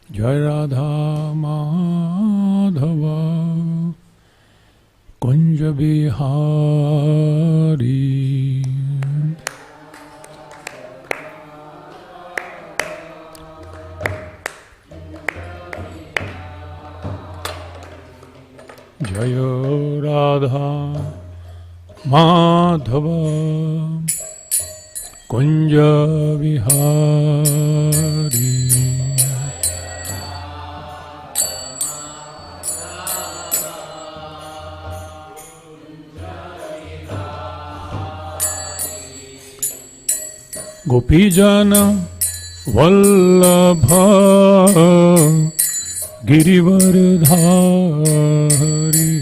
Jai Radha Madhava Kunja Bihari. Jaya Radha Madhava Kunja Vihari. Gopijana Vallabha Girivardhari.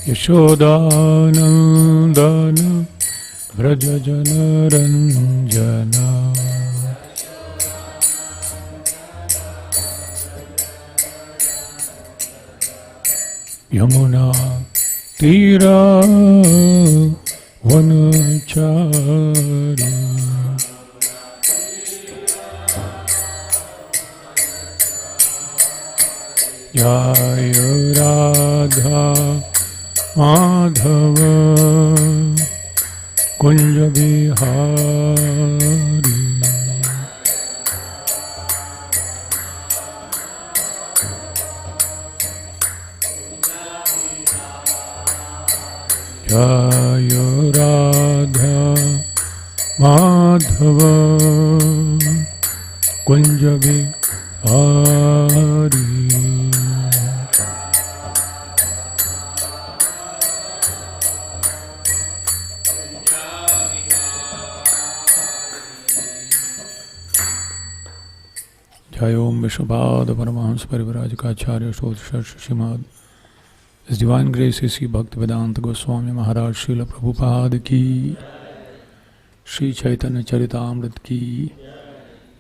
Yashodanandana Vrajajana Ranjana. Yamuna Tira Vanachari. Jaya Radha Madhava Kunja Bihari. Jaya Radha Madhava Kunja Bihari. Jai Om Vishwabhada Paramahamsa Parivrajakacharya Shodhashar Shrimad. His Divine Grace A.C. Bhaktivedanta Goswami Maharaj Srila Prabhupada Ki, Sri Chaitanya Charitamrita Ki,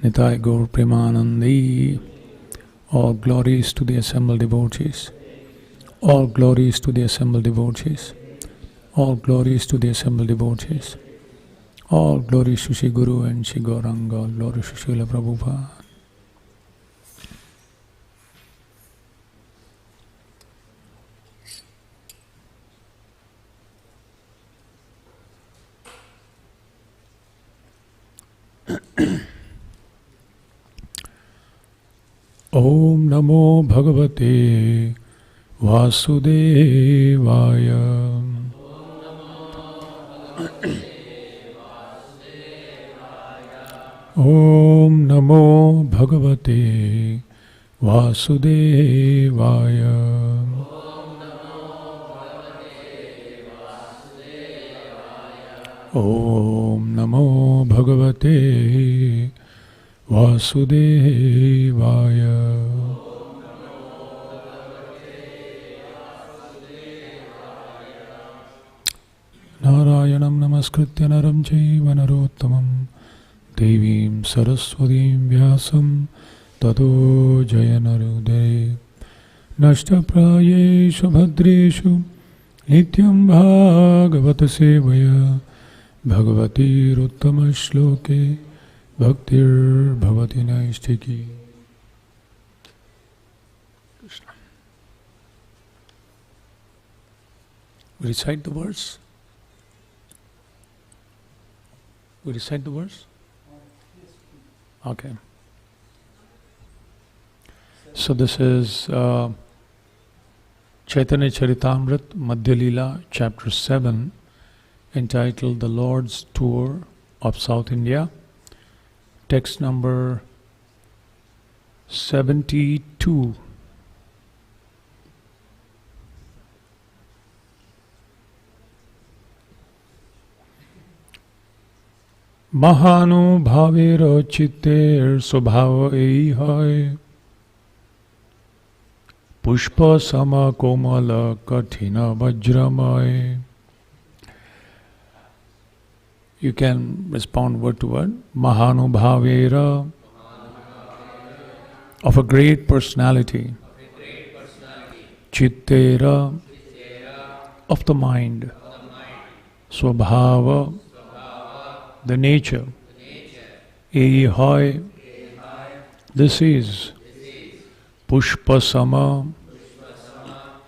Nitai Gaur Premanandi. All glories to the assembled devotees. All glories to the assembled devotees. All glories to the assembled devotees. All glories to Shri Guru and Shri Gauranga. All glories to Srila Prabhupada. Om Namo Bhagavate Vasudevaya. Om Namo Bhagavate Vasudevaya. Om Namo Bhagavate Vasudevaya. Narayanam Namaskritya Naram Chaiva Narottamam Devim Saraswatim Vyasam Tato Jayanarudaya. Nashtaprayeshu Bhadreshu Nityam Bhagavata Sevaya Bhagavati Ruttama Shloke Bhaktir Bhavati Naistiki. Krishna. We recite the verse. We recite the verse? Okay. So this is Chaitanya Charitamrita Madhya Leela Chapter 7, entitled The Lord's Tour of South India. Text number 72. Mahanubhavera chitter swabhava ei hai Pushpa sama komala kathina vajramay. You can respond word to word. Mahanubhavera, of a great personality. Chittera, of the mind, Swabhava, the nature, Ehoy, this is, Pushpasama,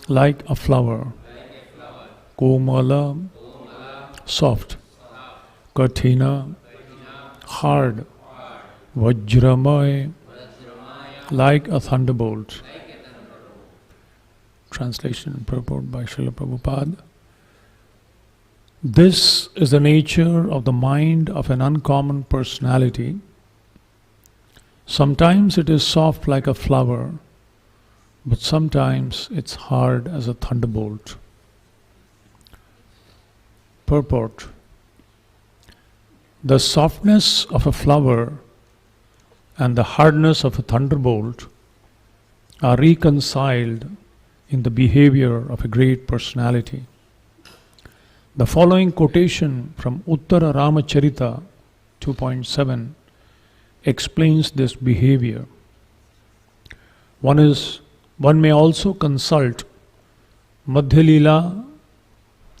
like a flower, Komala, soft, Kathina, hard, Vajramay, like a thunderbolt. Translation and purport by Srila Prabhupada. This is the nature of the mind of an uncommon personality. Sometimes it is soft like a flower, but sometimes it's hard as a thunderbolt. Purport. The softness of a flower and the hardness of a thunderbolt are reconciled in the behavior of a great personality. The following quotation from Uttara Ramacharita 2.7 explains this behavior. One may also consult Madhya Leela,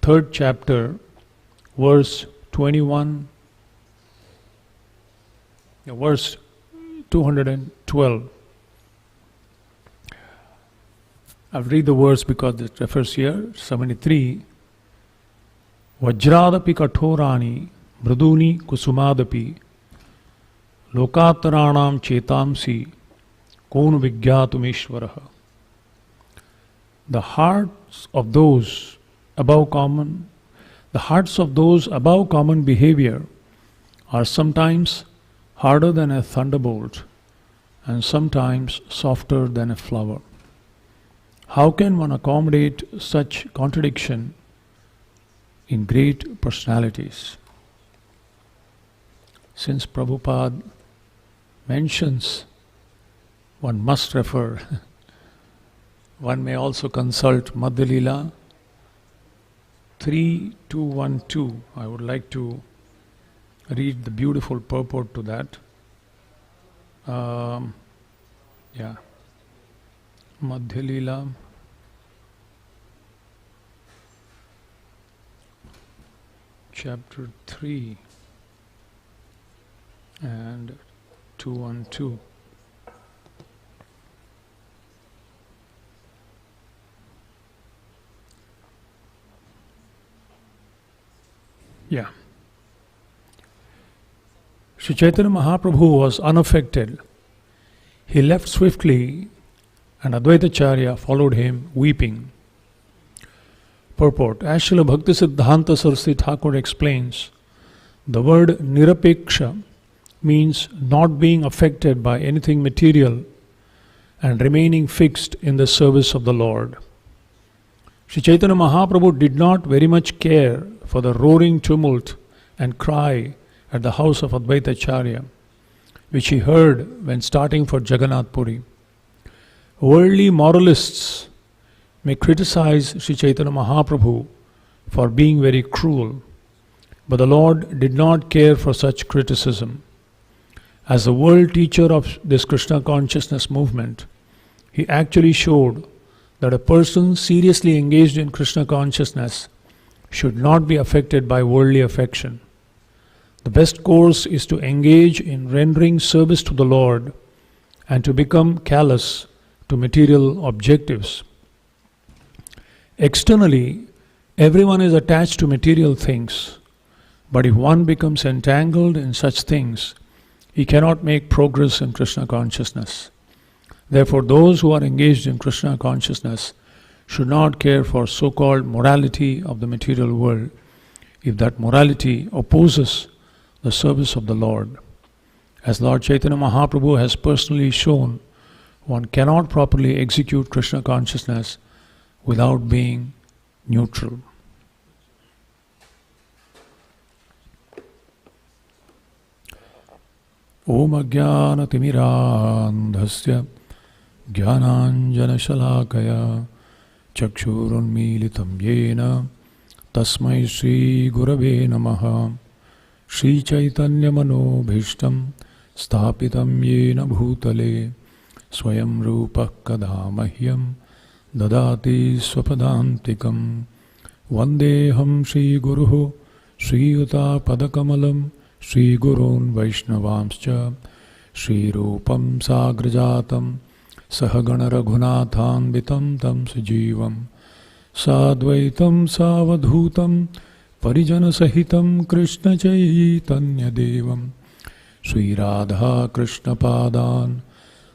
3rd chapter, verse 21, verse 212. I'll read the verse because it refers here. 73. Vajradapi kathorani mriduni kusumadapi lokataranam chetamsi kon vigyatumishvaraha. The hearts of those above common behavior are sometimes harder than a thunderbolt and sometimes softer than a flower. How can one accommodate such contradiction in great personalities? Since Prabhupada mentions, one must refer. One may also consult Madhya Leela 3.2.1.2. I would like to read the beautiful purport to that. Madhya Leela chapter 3 and 2.1.2. Yeah. Sri Chaitanya Mahaprabhu was unaffected. He left swiftly and Advaitacharya followed him weeping. Purport. As Srila Bhaktisiddhanta Saraswati Thakur explains, the word nirapeksha means not being affected by anything material and remaining fixed in the service of the Lord. Sri Chaitanya Mahaprabhu did not very much care for the roaring tumult and cry at the house of Advaitacharya, which he heard when starting for Jagannath Puri. Worldly moralists may criticize Sri Chaitanya Mahaprabhu for being very cruel, but the Lord did not care for such criticism. As the world teacher of this Krishna consciousness movement, he actually showed that a person seriously engaged in Krishna consciousness should not be affected by worldly affection. The best course is to engage in rendering service to the Lord and to become callous to material objectives. Externally, everyone is attached to material things, but if one becomes entangled in such things, he cannot make progress in Krishna consciousness. Therefore, those who are engaged in Krishna consciousness should not care for so-called morality of the material world if that morality opposes the service of the Lord. As Lord Chaitanya Mahaprabhu has personally shown, one cannot properly execute Krishna consciousness without being neutral. Om Ajnana Timirandhasya Jnananjana Shalakaya Chakshurunmilitam Yena Tasmai Shri Gurave Namaha Shri Chaitanya Manobhishtam Sthapitam Yena Bhutale Swayam Rupa Kadamahyam Dadati Swapadantikam Vandeham Shri Guruhu Shri Yuta Padakamalam Shri Gurun Vaishnavamscha Shri Rupam Sagrajatam Sahagana Raghunathanvitam Tam Sajivam Sadvaitam Savadhutam Parijana Sahitam Krishna Chaitanya Devam Shri Radha Krishna Padan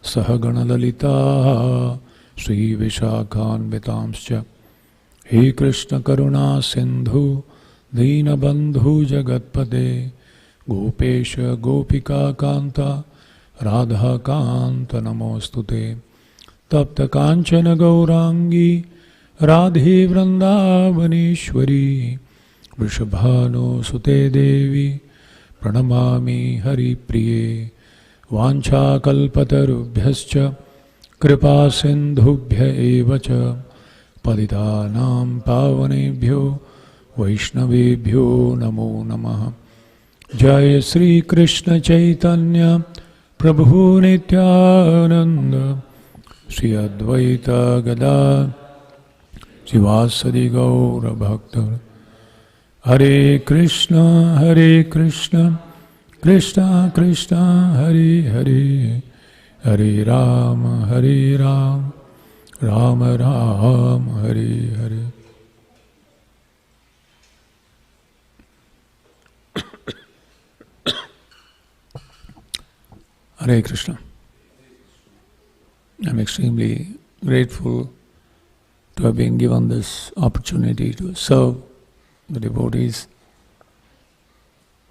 Sahagana Lalita Shri Vishakhanvitamscha He Krishna Karuna Sindhu Deenabandhu Jagatpade Gopesha Gopika Kanta Radha Kanta Namostute Tapta Kanchana Gaurangi Radhe Vrindavaneshwari Vrishabhano Sute Devi Pranamami Hari Priye Vancha Kalpatarubhyascha Kripa Sindhubhya Evacha Paditanam Pavanebhyo Vaishnavebhyo Namo Namaha Jai Sri Krishna Chaitanya Prabhu Nityananda Sri Advaita Gada Sivasadi Gaura Bhakta Hare Krishna Krishna Krishna Hare Hare Hare Rama Rama Rama Hare Hare. Hare Krishna. I'm extremely grateful to have been given this opportunity to serve the devotees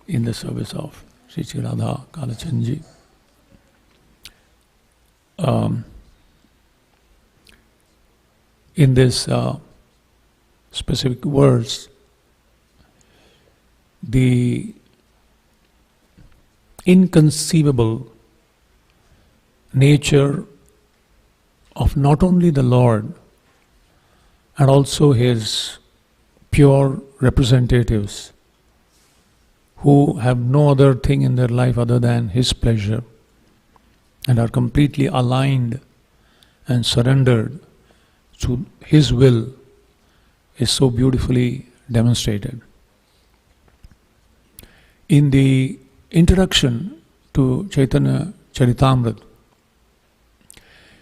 in the service of Sri Sri Radha Kalachandji. In this specific words, the inconceivable nature of not only the Lord and also His pure representatives who have no other thing in their life other than His pleasure and are completely aligned and surrendered to His will is so beautifully demonstrated. In the introduction to Chaitanya Charitamrita,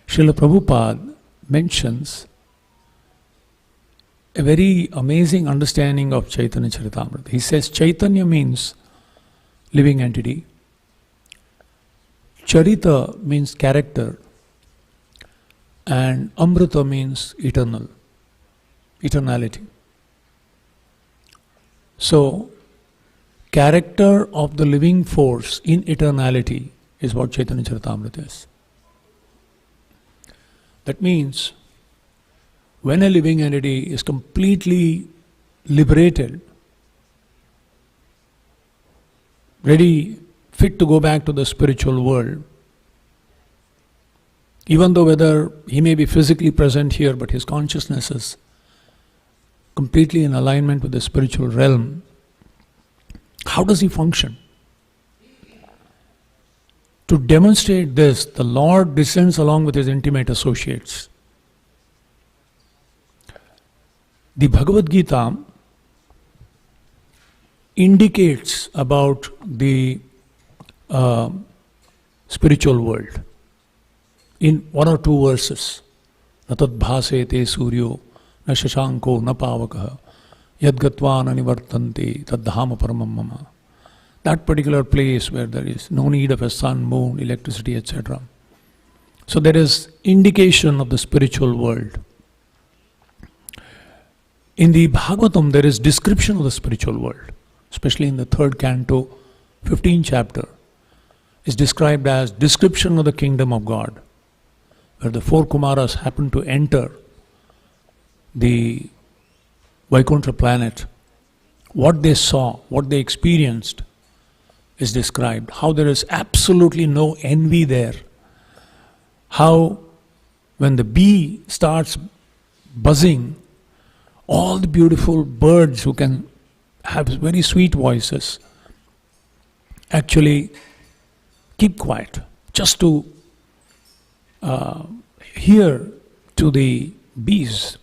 Srila Prabhupada mentions a very amazing understanding of Chaitanya Charitamrita. He says Chaitanya means living entity, Charita means character, and Amrita means eternality. So, character of the living force in eternality is what Chaitanya Charitamrita is. That means, when a living entity is completely liberated, ready, fit to go back to the spiritual world, even though whether he may be physically present here, but his consciousness is completely in alignment with the spiritual realm, how does he function? To demonstrate this, the Lord descends along with His intimate associates. The Bhagavad Gita indicates about the spiritual world in one or two verses. Natad bhase te suryo na shashanko na pavakaha yadgatva na nivartanti tadhama paramam mama. That particular place where there is no need of a sun, moon, electricity, etc. So there is indication of the spiritual world. In the Bhagavatam, there is description of the spiritual world, especially in the 3rd canto, 15th chapter, is described as description of the kingdom of God, where the 4 Kumaras happen to enter the Vaikuntha planet. What they saw, what they experienced is described. How there is absolutely no envy there. How when the bee starts buzzing, all the beautiful birds who can have very sweet voices actually keep quiet just to hear to the bees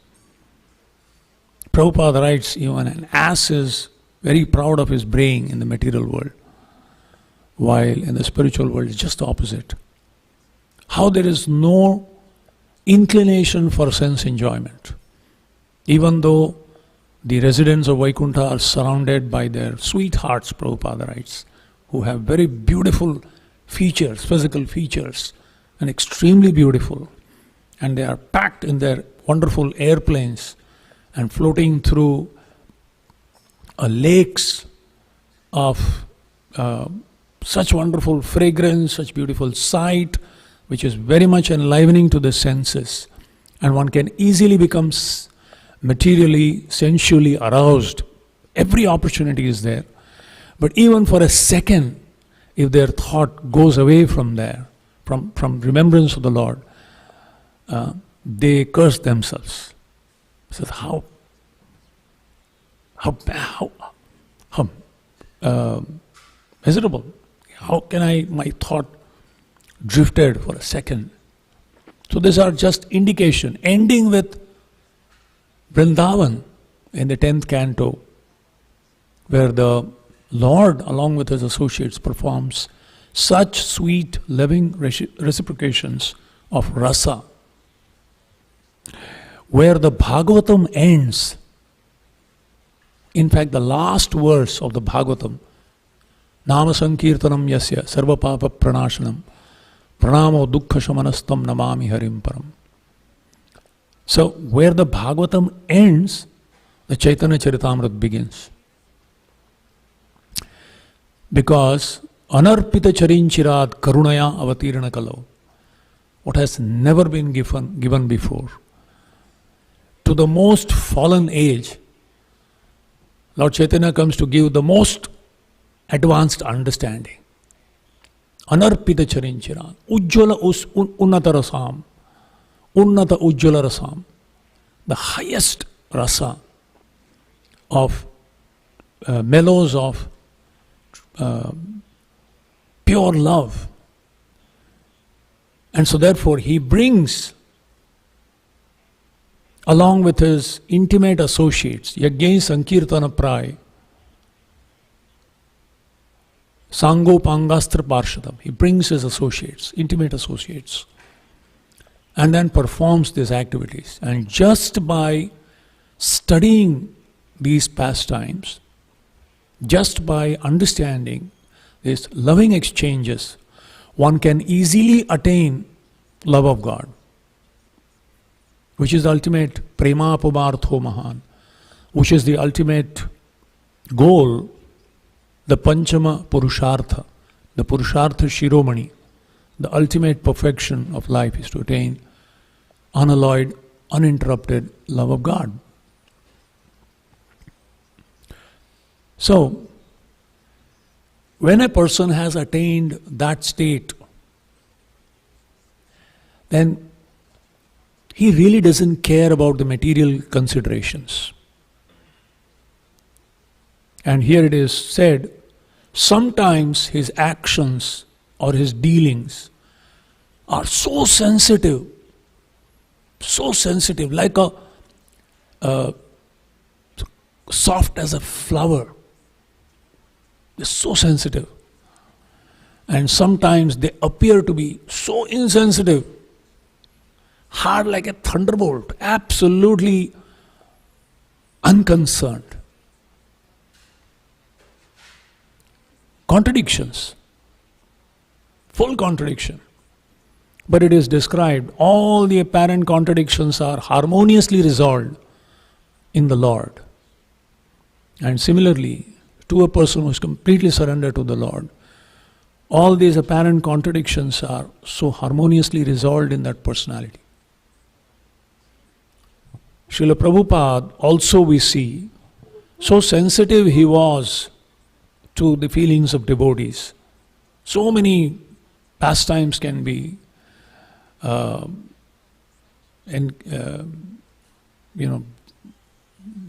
Prabhupada writes, even an ass is very proud of his braying in the material world, while in the spiritual world it's just the opposite. How there is no inclination for sense enjoyment. Even though the residents of Vaikuntha are surrounded by their sweethearts, Prabhupada writes, who have very beautiful features, physical features, and extremely beautiful. And they are packed in their wonderful airplanes and floating through lakes of such wonderful fragrance, such beautiful sight, which is very much enlivening to the senses. And one can easily become materially, sensually aroused. Every opportunity is there. But even for a second, if their thought goes away from there, from remembrance of the Lord, they curse themselves. Says how miserable. How can my thought drifted for a second. So these are just indication, ending with Vrindavan in the 10th canto, where the Lord, along with his associates, performs such sweet, loving reciprocations of rasa, where the Bhagavatam ends. In fact, the last verse of the Bhagavatam, Nama Sankirtanam Yasya Sarva Papa Pranashanam Pranamo Dukkha Shamanastam Namami Harim Param. So, where the Bhagavatam ends, the Chaitanya Charitamrita begins. Because Anarpita Charinchirat Karunaya Avatirana Kalau, what has never been given before, to the most fallen age, Lord Chaitanya comes to give the most advanced understanding. Anarpita Charinchirat, Ujjvala Unnata Rasam, Unnata Ujjvala Rasam, the highest rasa of mellows of pure love. And so therefore he brings, along with his intimate associates, Yajna Sankirtana Pray, Sango Pangastra Parshadam, he brings his associates, intimate associates, and then performs these activities. And just by studying these pastimes, just by understanding these loving exchanges, one can easily attain love of God, which is the ultimate prema pumartho mahan, which is the ultimate goal, the panchama purushartha, the purushartha shiromani, the ultimate perfection of life is to attain unalloyed, uninterrupted love of God. So, when a person has attained that state, then he really doesn't care about the material considerations. And here it is said, sometimes his actions or his dealings are so sensitive, like a soft as a flower. They're so sensitive. And sometimes they appear to be so insensitive, hard like a thunderbolt, absolutely unconcerned. Contradictions, full contradiction. But it is described, all the apparent contradictions are harmoniously resolved in the Lord. And similarly, to a person who is completely surrendered to the Lord, all these apparent contradictions are so harmoniously resolved in that personality. Srila Prabhupada also we see, so sensitive he was to the feelings of devotees. So many pastimes can be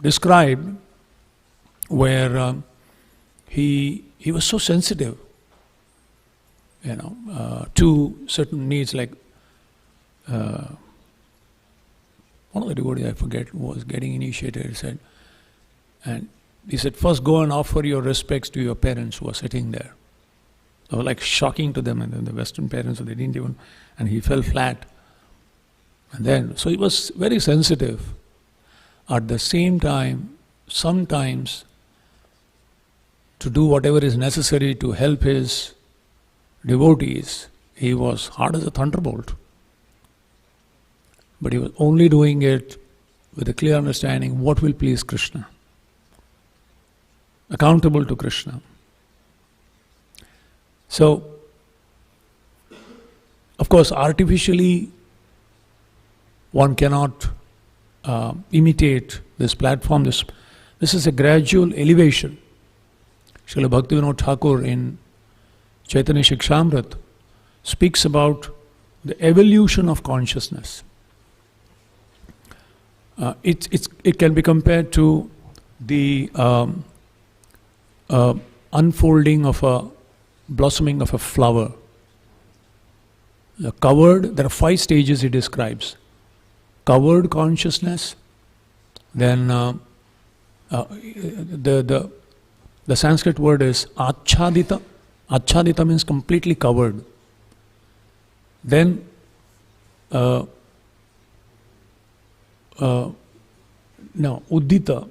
described where he was so sensitive, to certain needs. Like one of the devotees, I forget, who was getting initiated, said, And he said, first go and offer your respects to your parents who are sitting there. It was like shocking to them, and then the Western parents, they didn't even, and he fell flat. And then, so he was very sensitive. At the same time, sometimes to do whatever is necessary to help his devotees, he was hard as a thunderbolt. But he was only doing it with a clear understanding what will please Krishna. Accountable to Krishna. So, of course, artificially, one cannot imitate this platform. This is a gradual elevation. Srila Bhaktivinoda Thakur in Chaitanya Shikshamrit speaks about the evolution of consciousness. It can be compared to the unfolding of a blossoming of a flower. There are 5 stages he describes. Covered consciousness, then the Sanskrit word is achadita. Achadita means completely covered. Then uddita.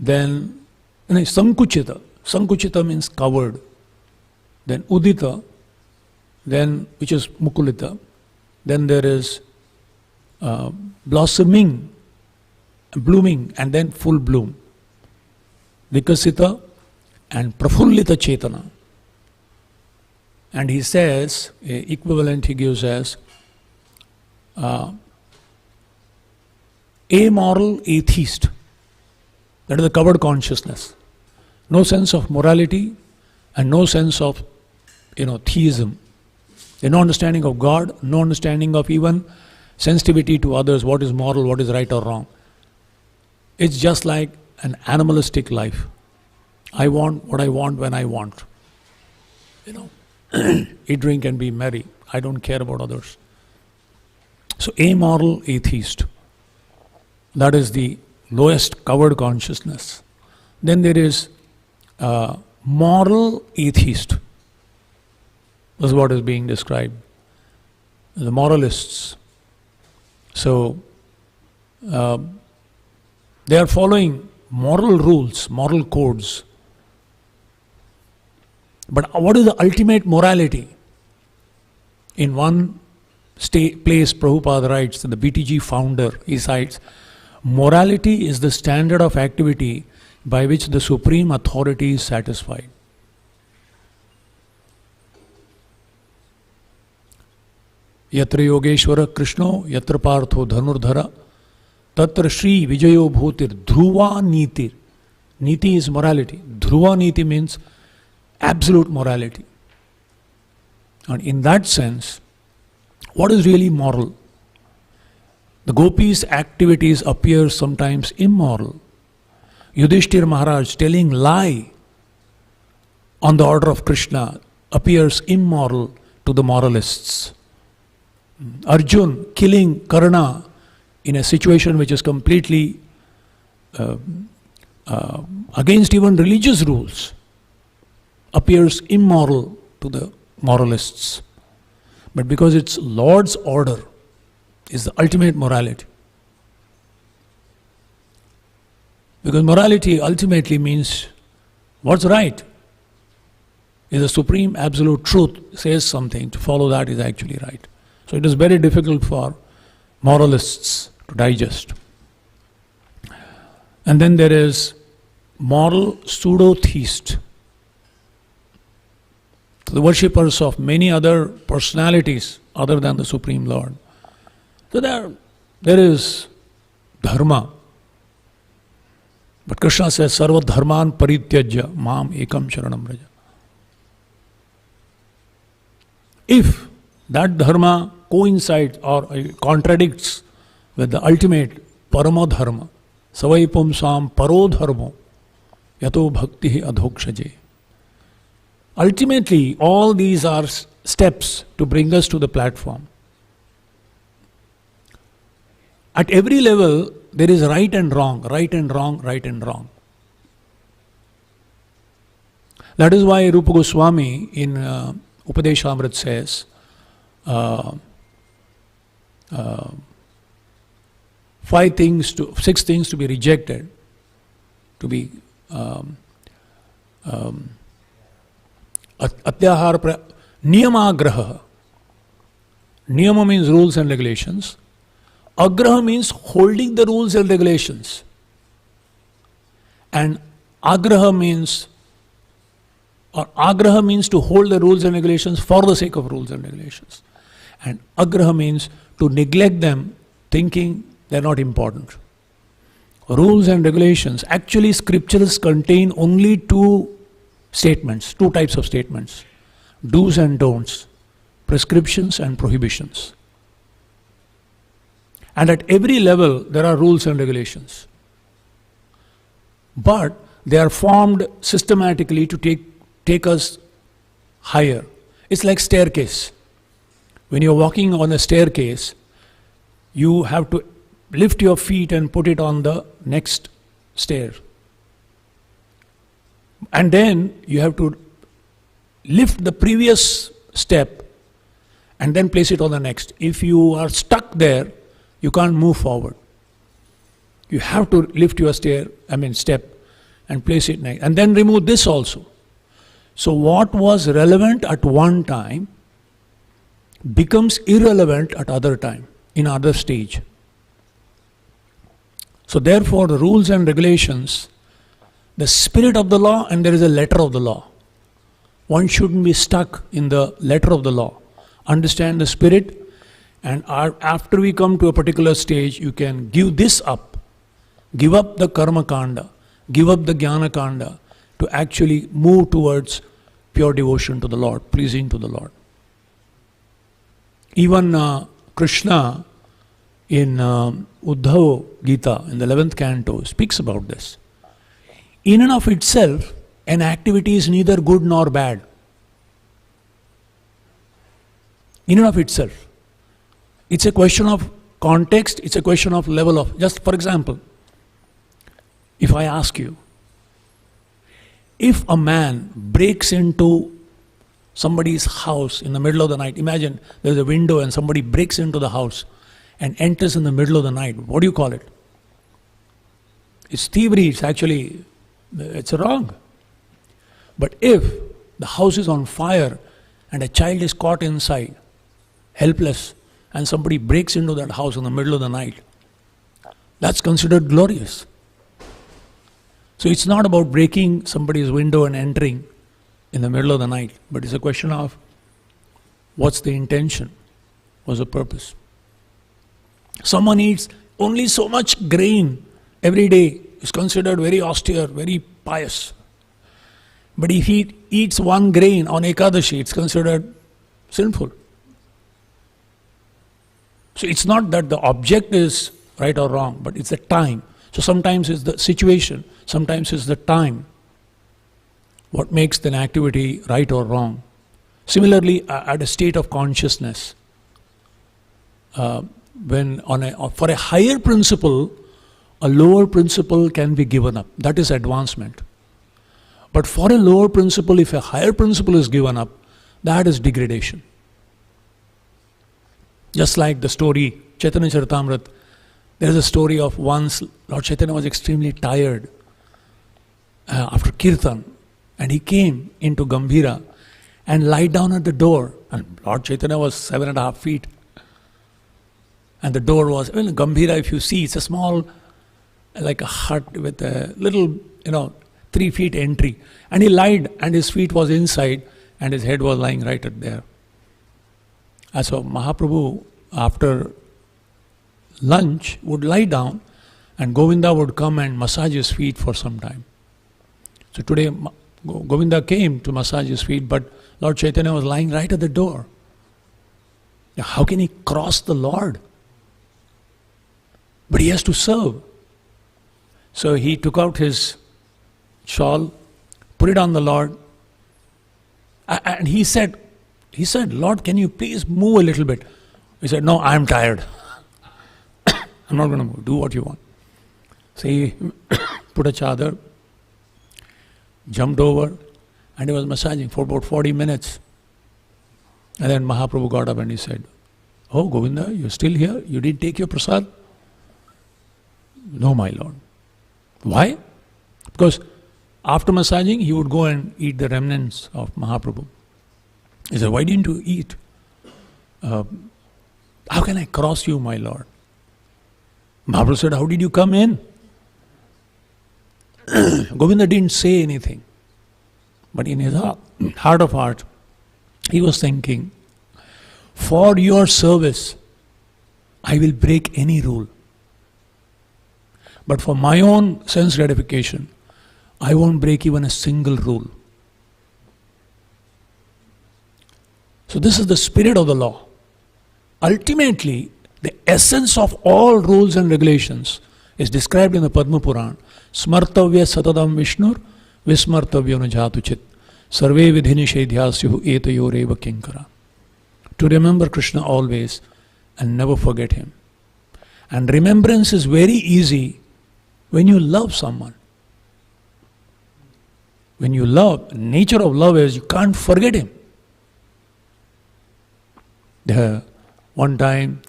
Then sankuchita. Sankuchita means covered. Then udita, then which is mukulita. Then there is blossoming, blooming, and then full bloom. Vikasita and prafullita chetana. And he says, equivalent he gives as amoral atheist. That is the covered consciousness. No sense of morality and no sense of theism. There's no understanding of God, no understanding of even sensitivity to others, what is moral, what is right or wrong. It's just like an animalistic life. I want what I want when I want. Eat, drink and be merry. I don't care about others. So amoral atheist. That is the lowest covered consciousness. Then there is moral atheist. This is what is being described. The moralists. So, they are following moral rules, moral codes. But what is the ultimate morality? In one place, Prabhupada writes, the BTG founder, he cites, morality is the standard of activity by which the supreme authority is satisfied. Yatra Yogeshwara Krishno, Yatra Partho Dhanurdhara, Tatra Shri Vijayo Bhutir, Dhruva Nitir. Niti is morality. Dhruva Niti means absolute morality. And in that sense, what is really moral? The gopis' activities appear sometimes immoral. Yudhishthir Maharaj telling lie on the order of Krishna appears immoral to the moralists. Arjun killing Karna in a situation which is completely against even religious rules appears immoral to the moralists. But because it's Lord's order is the ultimate morality. Because morality ultimately means what's right. If the supreme absolute truth says something, to follow that is actually right. So it is very difficult for moralists to digest. And then there is moral pseudo-theist. The worshippers of many other personalities other than the Supreme Lord. So there is dharma. But Krishna says, Sarva dharman parityajya mam ekam sharanam raja. If that dharma coincides or contradicts with the ultimate parama dharma, savai pumsam paro dharmo, yato bhakti adhokshaje. Ultimately, all these are steps to bring us to the platform. At every level, there is right and wrong, right and wrong, right and wrong. That is why Rupa Goswami in Upadeshamrit says, six things to be rejected, to be atyahara niyamagraha. Niyama means rules and regulations. Agraha means holding the rules and regulations. And agraha means to hold the rules and regulations for the sake of rules and regulations. And agraha means to neglect them, thinking they're not important. Rules and regulations, actually scriptures contain only two types of statements: do's and don'ts, prescriptions and prohibitions. And at every level there are rules and regulations. But they are formed systematically to take us higher. It's like staircase. When you're walking on a staircase, you have to lift your feet and put it on the next stair. And then you have to lift the previous step and then place it on the next. If you are stuck there, you can't move forward. You have to lift your step and place it next. And then remove this also. So what was relevant at one time becomes irrelevant at other time, in other stage. So therefore the rules and regulations, the spirit of the law, and there is a letter of the law. One shouldn't be stuck in the letter of the law. Understand the spirit, and after we come to a particular stage, you can give this up. Give up the karma kanda, give up the jnana kanda, to actually move towards pure devotion to the Lord, pleasing to the Lord. Even Krishna in Uddhava Gita, in the 11th canto, speaks about this. In and of itself, an activity is neither good nor bad. In and of itself. It's a question of context, it's a question of level of... Just for example, if I ask you, if a man breaks into somebody's house in the middle of the night, imagine there's a window and somebody breaks into the house and enters in the middle of the night, what do you call it? It's thievery, it's wrong. But if the house is on fire and a child is caught inside, helpless, and somebody breaks into that house in the middle of the night, that's considered glorious. So it's not about breaking somebody's window and entering in the middle of the night, but it's a question of what's the intention, what's the purpose. Someone eats only so much grain every day, is considered very austere, very pious. But if he eats one grain on Ekadashi, it's considered sinful. So it's not that the object is right or wrong, but it's the time. So sometimes it's the situation, sometimes it's the time what makes an activity right or wrong. Similarly, at a state of consciousness, for a higher principle, a lower principle can be given up. That is advancement. But for a lower principle, if a higher principle is given up, that is degradation. Just like the story, Chaitanya Charitamrita, there is a story of once Lord Chaitanya was extremely tired after Kirtan, and he came into Gambhira and lied down at the door. And Lord Chaitanya was 7.5 feet. And the door was, Gambhira, if you see, it's a small, like a hut with a little, 3 feet entry. And he lied, and his feet was inside, and his head was lying right at there. And so Mahaprabhu, after lunch, would lie down, and Govinda would come and massage his feet for some time. So today, Govinda came to massage his feet, but Lord Chaitanya was lying right at the door. Now, how can he cross the Lord? But he has to serve. So he took out his shawl, put it on the Lord, and he said, Lord, can you please move a little bit? He said, no, I'm tired. I'm not going to move. Do what you want. So he put a chadar, jumped over, and he was massaging for about 40 minutes. And then Mahaprabhu got up and he said, "Oh, Govinda, you're still here? You didn't take your prasad?" "No, my lord." "Why?" Because after massaging, he would go and eat the remnants of Mahaprabhu. He said, "Why didn't you eat?" "How can I cross you, my lord?" Mahaprabhu said, "How did you come in?" Govinda didn't say anything. But in his heart of heart, he was thinking, "For your service, I will break any rule. But for my own sense gratification, I won't break even a single rule." So this is the spirit of the law. Ultimately, the essence of all rules and regulations is described in the Padma Puran. Smartavya satadam Vishnur vismartavya nujatu chit sarve vidhi nishedhyasyuhu etayoreva kinkara. To remember Krishna always and never forget him. And remembrance is very easy when you love someone. When you love, nature of love is you can't forget him. One time,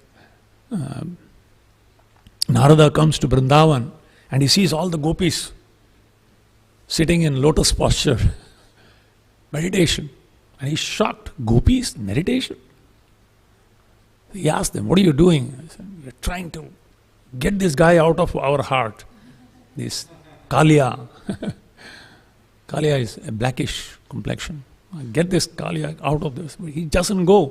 Narada comes to Vrindavan and he sees all the gopis sitting in lotus posture, meditation. And he's shocked. Gopis, meditation? He asked them, "What are you doing?" I said, "We're trying to get this guy out of our heart. This Kaliya." Kaliya is a blackish complexion. Get this Kaliya out of this. He doesn't go.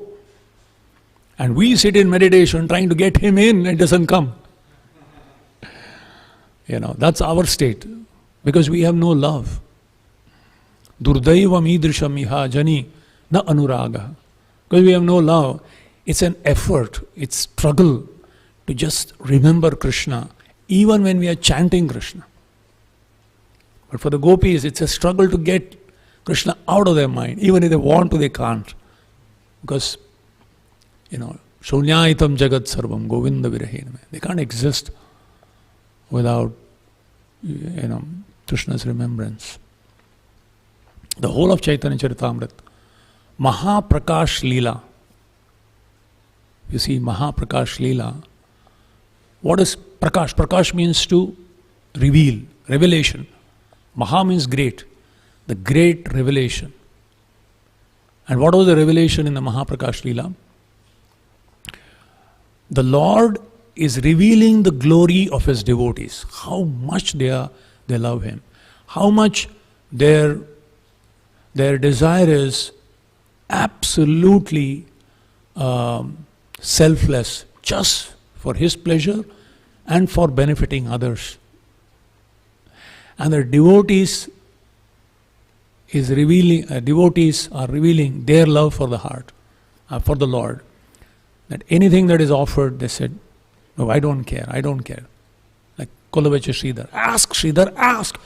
And we sit in meditation trying to get him in, it doesn't come. That's our state. Because we have no love. Durdaivam idrisham iha jani na anuraga. Because we have no love. It's an effort, it's struggle to just remember Krishna, even when we are chanting Krishna. But for the gopis, it's a struggle to get Krishna out of their mind. Even if they want to, they can't. Because Shunyaitam Jagat Sarvam Govinda Virahename. They can't exist without Krishna's remembrance. The whole of Chaitanya Charitamrita, Mahaprakash Leela. You see, Mahaprakash Leela. What is Prakash? Prakash means to reveal, revelation. Maha means great. The great revelation. And what was the revelation in the Mahaprakash Leela? The Lord is revealing the glory of His devotees. How much they love Him. How much their desire is absolutely selfless, just for His pleasure and for benefiting others. And the devotees are revealing their love for the heart, for the Lord. That anything that is offered, they said, "No, I don't care. Like Kolavacha Sridhar. Ask, Sridhar, ask.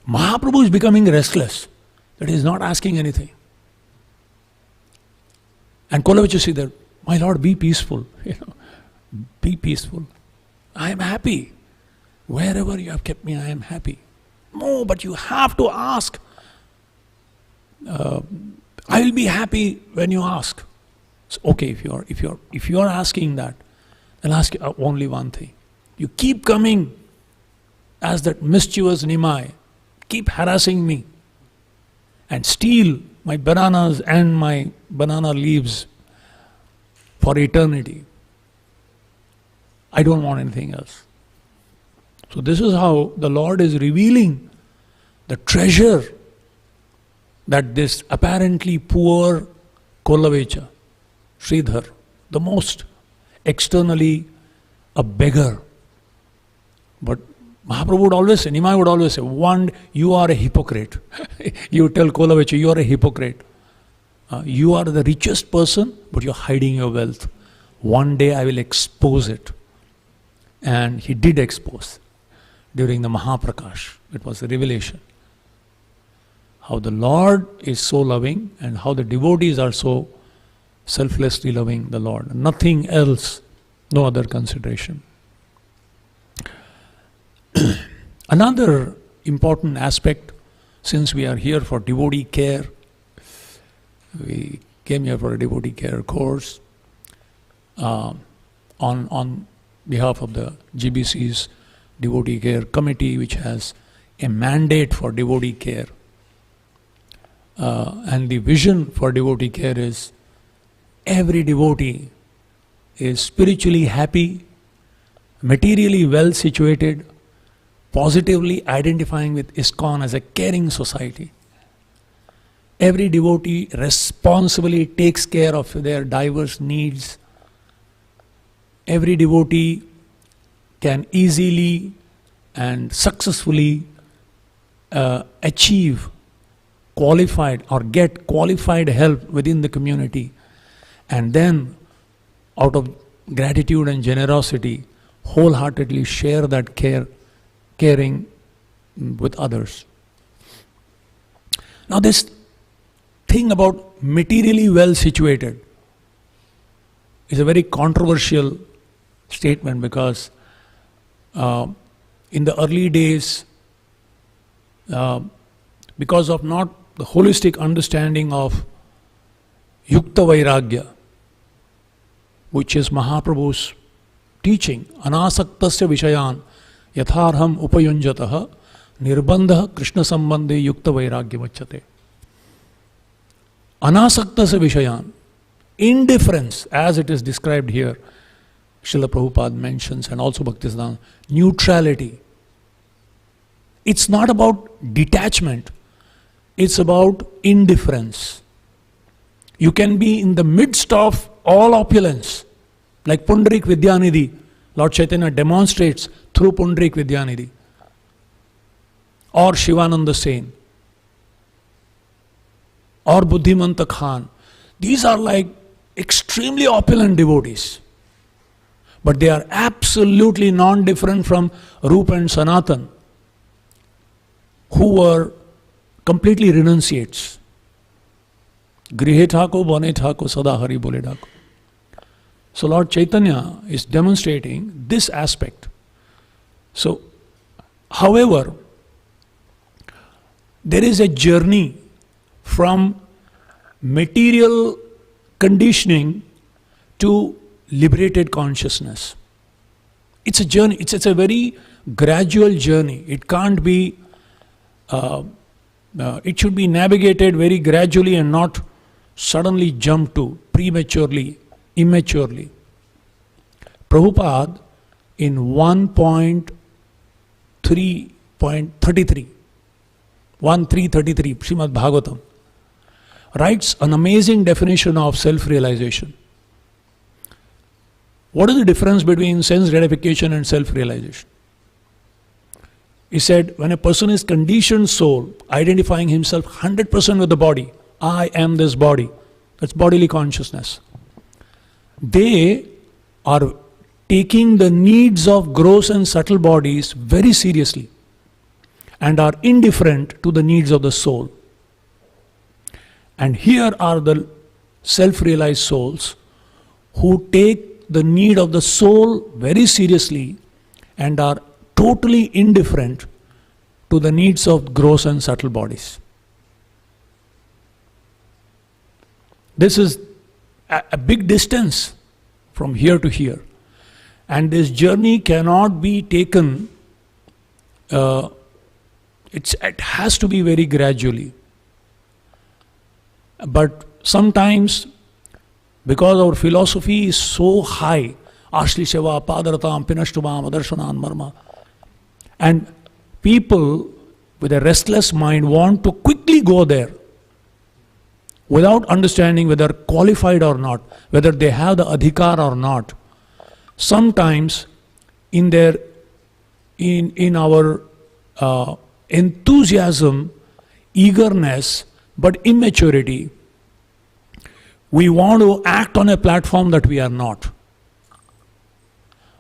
Mahaprabhu is becoming restless, that he is not asking anything. And Kolavacha Sridhar, "My Lord, be peaceful. Be peaceful. I am happy. Wherever you have kept me, I am happy." "No, but you have to ask. I will be happy when you ask." So, okay, if you are asking that, then ask only one thing. You keep coming as that mischievous Nimai, keep harassing me, and steal my bananas and my banana leaves for eternity. I don't want anything else. So this is how the Lord is revealing the treasure that this apparently poor Kollavecha, Sridhar, the most externally a beggar. But Mahaprabhu would always say, Nimai would always say, "One, you are a hypocrite." You tell Kollavecha, "You are a hypocrite. You are the richest person, but you are hiding your wealth. One day I will expose it." And he did expose. During the Mahaprakash, it was a revelation. How the Lord is so loving and how the devotees are so selflessly loving the Lord. Nothing else, no other consideration. Another important aspect, since we are here for devotee care, we came here for a devotee care course on behalf of the GBC's Devotee Care Committee, which has a mandate for devotee care. And the vision for devotee care is every devotee is spiritually happy, materially well situated, positively identifying with ISKCON as a caring society. Every devotee responsibly takes care of their diverse needs. Every devotee can easily and successfully achieve qualified or get qualified help within the community, and then out of gratitude and generosity wholeheartedly share that caring with others. Now this thing about materially well situated is a very controversial statement, because in the early days, because of not the holistic understanding of Yukta Vairagya, which is Mahaprabhu's teaching, Anasaktasya Vishayan Yatharham Upayunjataha Nirbandha Krishna Sambandhe Yukta Vairagya Vachate. Anasaktasya Vishayan, indifference as it is described here, Srila Prabhupada mentions, and also Bhaktisiddhanta, neutrality. It's not about detachment, it's about indifference. You can be in the midst of all opulence, like Pundarik Vidyanidhi. Lord Chaitanya demonstrates through Pundarik Vidyanidhi, or Shivananda Sen, or Buddhimanta Khan. These are like extremely opulent devotees, but they are absolutely non-different from Rupa and Sanatan, who were completely renunciates. Grihe thako, bane thako, sada hari bole dhako. So Lord Chaitanya is demonstrating this aspect. So, however, there is a journey from material conditioning to liberated consciousness. It's a journey, it's a very gradual journey. It can't be, it should be navigated very gradually and not suddenly jump to prematurely, immaturely. Prabhupada in 1.3.33, 1.3.33, Srimad Bhagavatam, writes an amazing definition of self-realization. What is the difference between sense gratification and self-realization? He said, when a person is conditioned soul, identifying himself 100% with the body, I am this body, that's bodily consciousness. They are taking the needs of gross and subtle bodies very seriously and are indifferent to the needs of the soul. And here are the self-realized souls who take the need of the soul very seriously and are totally indifferent to the needs of gross and subtle bodies. This is a big distance from here to here. And this journey cannot be taken, it has to be very gradually. But sometimes, because our philosophy is so high, Ashli Sheva, Padaratam, Pinashtumam, Adarshanan, Marma, and people with a restless mind want to quickly go there without understanding whether qualified or not, whether they have the adhikar or not. Sometimes in our enthusiasm, eagerness, but immaturity, we want to act on a platform that we are not,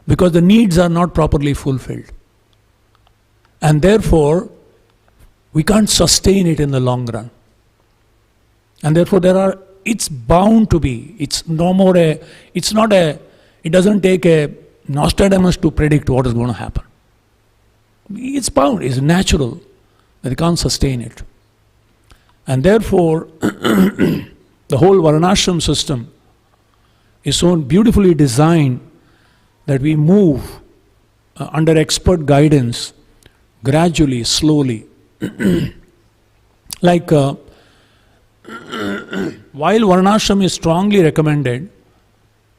because the needs are not properly fulfilled. And therefore, we can't sustain it in the long run. And therefore it's bound to be, it doesn't take a Nostradamus to predict what is going to happen. It's bound, it's natural, that they can't sustain it. And therefore, the whole Varnashram system is so beautifully designed that we move under expert guidance, gradually, slowly. Like, while Varnashram is strongly recommended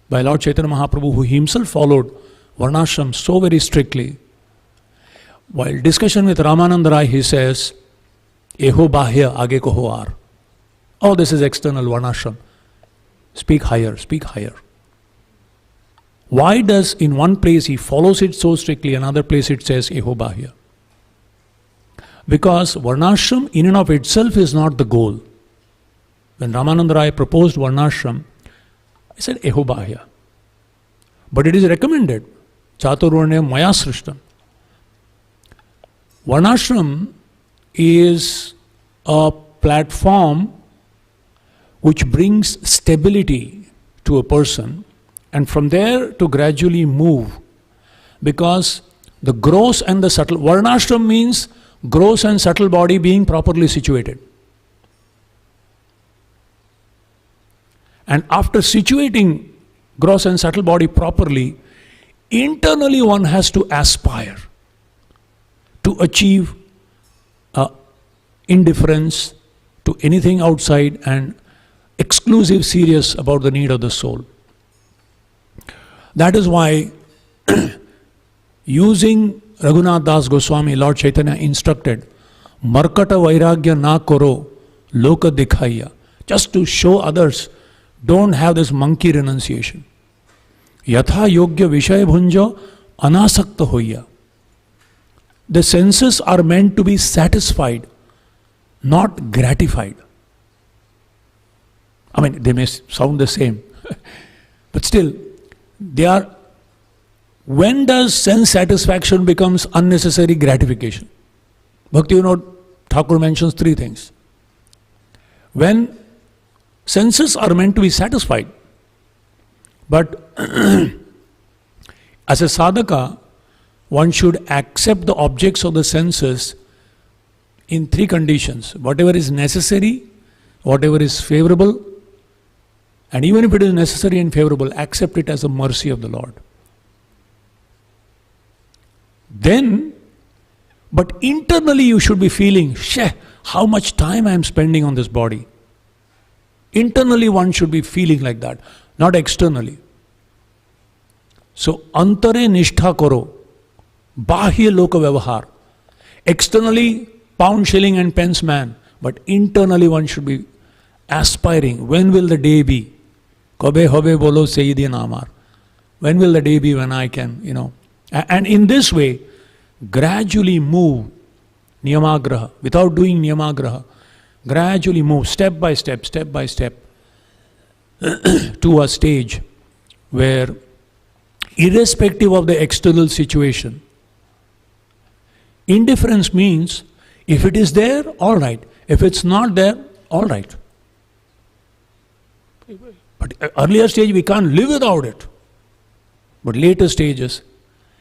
by Lord Chaitanya Mahaprabhu, who himself followed Varnashram so very strictly, while discussion with Ramananda Rai, he says, Eho bahya age koho ar. Oh, this is external Varnashram. Speak higher, speak higher. Why does in one place he follows it so strictly, another place it says Eho bahya? Because Varnashram in and of itself is not the goal. When Ramananda Rai proposed Varnashram, he said Eho bahya. But it is recommended. Chaturvarnya maya srishtam. Varnashram is a platform which brings stability to a person, and from there to gradually move, because the gross and the subtle, Varnashram means gross and subtle body being properly situated. And after situating gross and subtle body properly, internally one has to aspire to achieve indifference to anything outside and exclusive serious about the need of the soul. That is why using Raghunath Das Goswami, Lord Chaitanya instructed, Markata Vairagya na koro, loka dikhaya. Just to show others, don't have this monkey renunciation. Yatha yogya vishaya bhunja anasakta hoya. The senses are meant to be satisfied, not gratified. I mean, they may sound the same, but still, they are. When does sense satisfaction becomes unnecessary gratification? Bhakti Vinod Thakur mentions three things. When senses are meant to be satisfied, but as a sadhaka, one should accept the objects of the senses in three conditions. Whatever is necessary, whatever is favorable, and even if it is necessary and favorable, accept it as a mercy of the Lord. Then, but internally you should be feeling, how much time I am spending on this body. Internally one should be feeling like that, not externally. So, antare nishtha karo, bahya loka vyavahar. Externally, pound, shilling and pence man, but internally one should be aspiring. When will the day be? Kabe hobe bolo Sayyidi Namar. When will the day be when I can, And in this way, gradually move niyamagraha, without doing niyamagraha, gradually move step by step to a stage where, irrespective of the external situation, indifference means if it is there, all right. If it's not there, all right. But earlier stage we can't live without it. But later stages,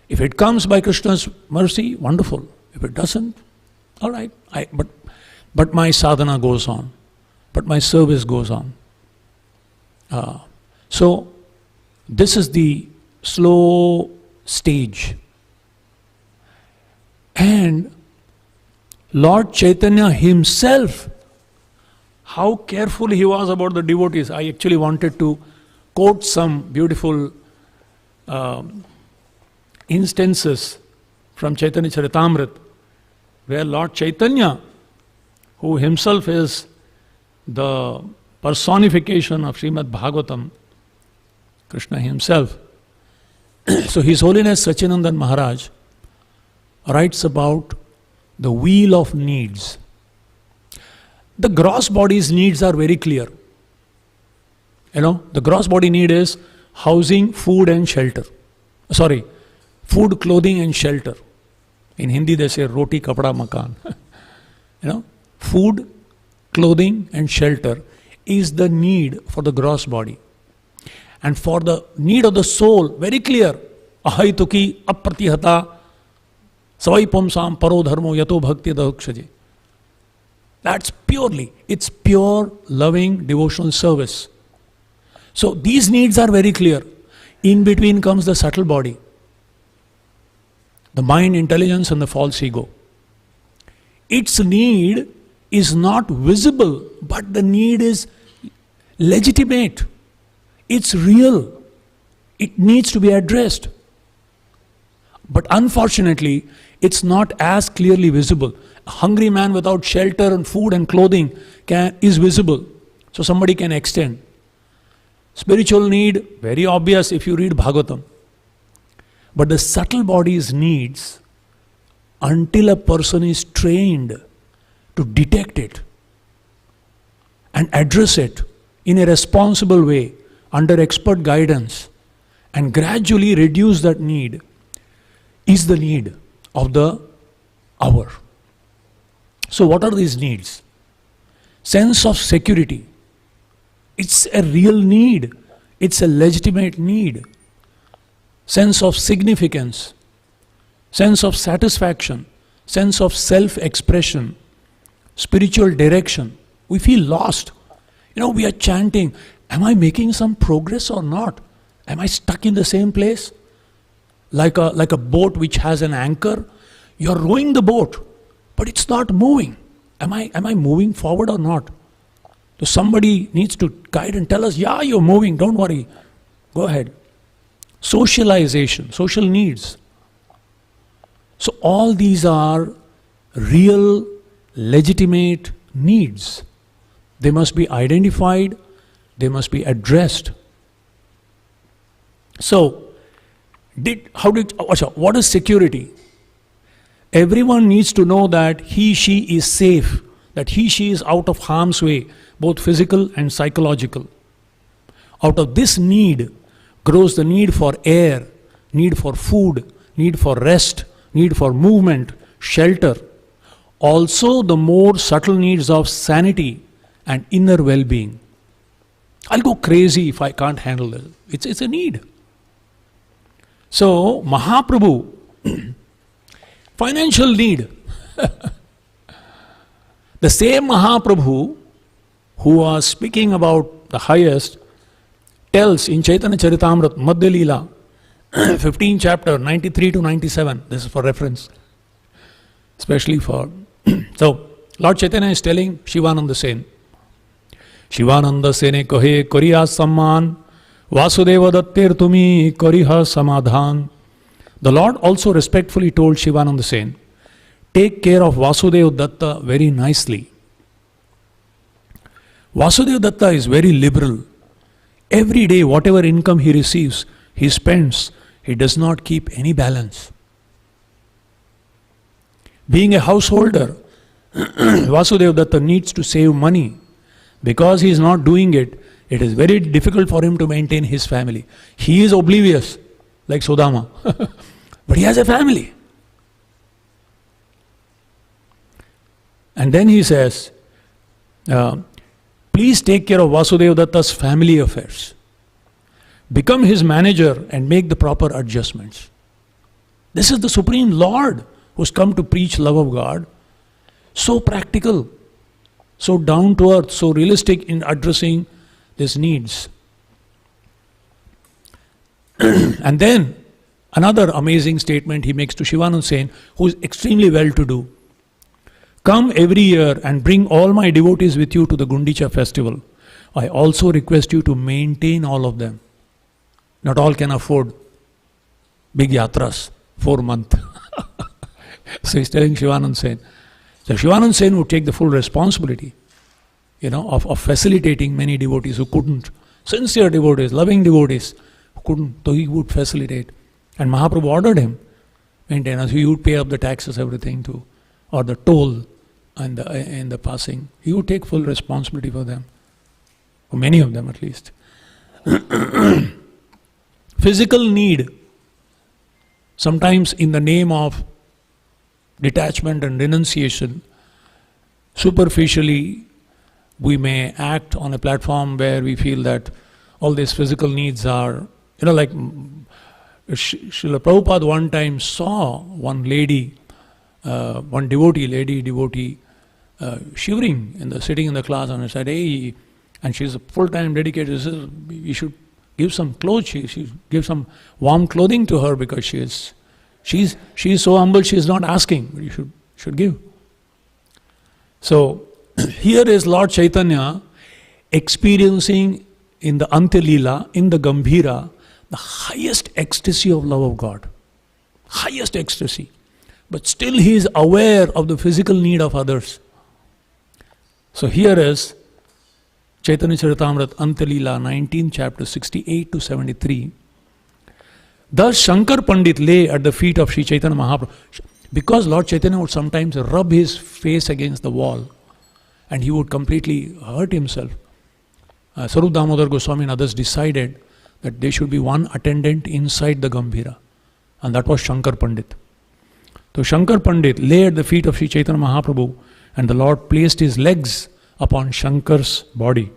if it comes by Krishna's mercy, wonderful. If it doesn't, all right. But my sadhana goes on. But my service goes on. So, this is the slow stage. And Lord Chaitanya himself, how careful he was about the devotees. I actually wanted to quote some beautiful instances from Chaitanya Charitamrita, where Lord Chaitanya, who himself is the personification of Srimad Bhagavatam, Krishna himself. So His Holiness Sachinandan Maharaj writes about the wheel of needs. The gross body's needs are very clear. The gross body need is housing, food and shelter. Food, clothing and shelter. In Hindi they say roti, kapda, makan. Food, clothing and shelter is the need for the gross body. And for the need of the soul, very clear. Ahaituki, apratihata, Savai pumsam paro dharmo yato bhakti dakshaje. That's it's pure loving devotional service. So these needs are very clear. In between comes the subtle body, the mind, intelligence, and the false ego. Its need is not visible, but the need is legitimate. It's real. It needs to be addressed. But unfortunately, it's not as clearly visible. A hungry man without shelter and food and clothing is visible. So somebody can extend. Spiritual need, very obvious if you read Bhagavatam. But the subtle body's needs, until a person is trained to detect it and address it in a responsible way, under expert guidance, and gradually reduce that need, is the need of the hour. So what are these needs? Sense of security. It's a real need. It's a legitimate need. Sense of significance. Sense of satisfaction. Sense of self-expression. Spiritual direction. We feel lost. We are chanting, am I making some progress or not? Am I stuck in the same place? Like a boat which has an anchor. You're rowing the boat, but it's not moving. Am I moving forward or not? So somebody needs to guide and tell us, yeah, you're moving, don't worry. Go ahead. Socialization, social needs. So all these are real, legitimate needs. They must be identified, they must be addressed. So, what is security? Everyone needs to know that he, she is safe, that he, she is out of harm's way, both physical and psychological. Out of this need grows the need for air, need for food, need for rest, need for movement, shelter. Also the more subtle needs of sanity and inner well-being. I'll go crazy if I can't handle this. It's a need. So, Mahaprabhu, financial need. The same Mahaprabhu who was speaking about the highest tells in Chaitanya Charitamrita, Madhya Leela, 15 chapter, 93 to 97. This is for reference. Especially for... So, Lord Chaitanya is telling Shivananda Sen. Shivananda Sene kohe koriya samman, Vasudeva dattir tumi koriha samadhan. The Lord also respectfully told Shivananda Sen, take care of Vasudeva Datta very nicely. Vasudeva Datta is very liberal. Every day, whatever income he receives, he spends. He does not keep any balance. Being a householder, Vasudeva Datta needs to save money. Because he is not doing it, it is very difficult for him to maintain his family. He is oblivious, like Sudama. But he has a family. And then he says, please take care of Vasudeva Datta's family affairs. Become his manager and make the proper adjustments. This is the Supreme Lord who's come to preach love of God. So practical, so down to earth, so realistic in addressing these needs. And then another amazing statement he makes to Shivananda Sen, who is extremely well to do. Come every year and bring all my devotees with you to the Gundicha festival. I also request you to maintain all of them. Not all can afford big yatras, 4 months. So he's telling Shivananda Sen. So Shivananda Sen would take the full responsibility, of facilitating many devotees who couldn't. Sincere devotees, loving devotees who couldn't, so he would facilitate. And Mahaprabhu ordered him, maintenance. He would pay up the taxes, everything too, or the toll and the passing. He would take full responsibility for them, for many of them at least. Physical need, sometimes in the name of detachment and renunciation, superficially we may act on a platform where we feel that all these physical needs are, like Srila Prabhupada one time saw one lady one devotee, lady devotee, shivering sitting in the class, and I said, hey, and she's a full-time dedicated, she says, you should give some clothes, she should give some warm clothing to her, because she's so humble, she's not asking, but you should give. So here is Lord Chaitanya experiencing in the Antya Leela, in the Gambhira, the highest ecstasy of love of God. Highest ecstasy. But still he is aware of the physical need of others. So here is Chaitanya Charitamrita Antya Leela 19 chapter 68 to 73. Thus Shankar Pandit lay at the feet of Sri Chaitanya Mahaprabhu. Because Lord Chaitanya would sometimes rub his face against the wall and he would completely hurt himself. Sarup Damodar Goswami and others decided that there should be one attendant inside the Gambhira, and that was Shankar Pandit. So Shankar Pandit lay at the feet of Sri Chaitanya Mahaprabhu, and the Lord placed his legs upon Shankar's body.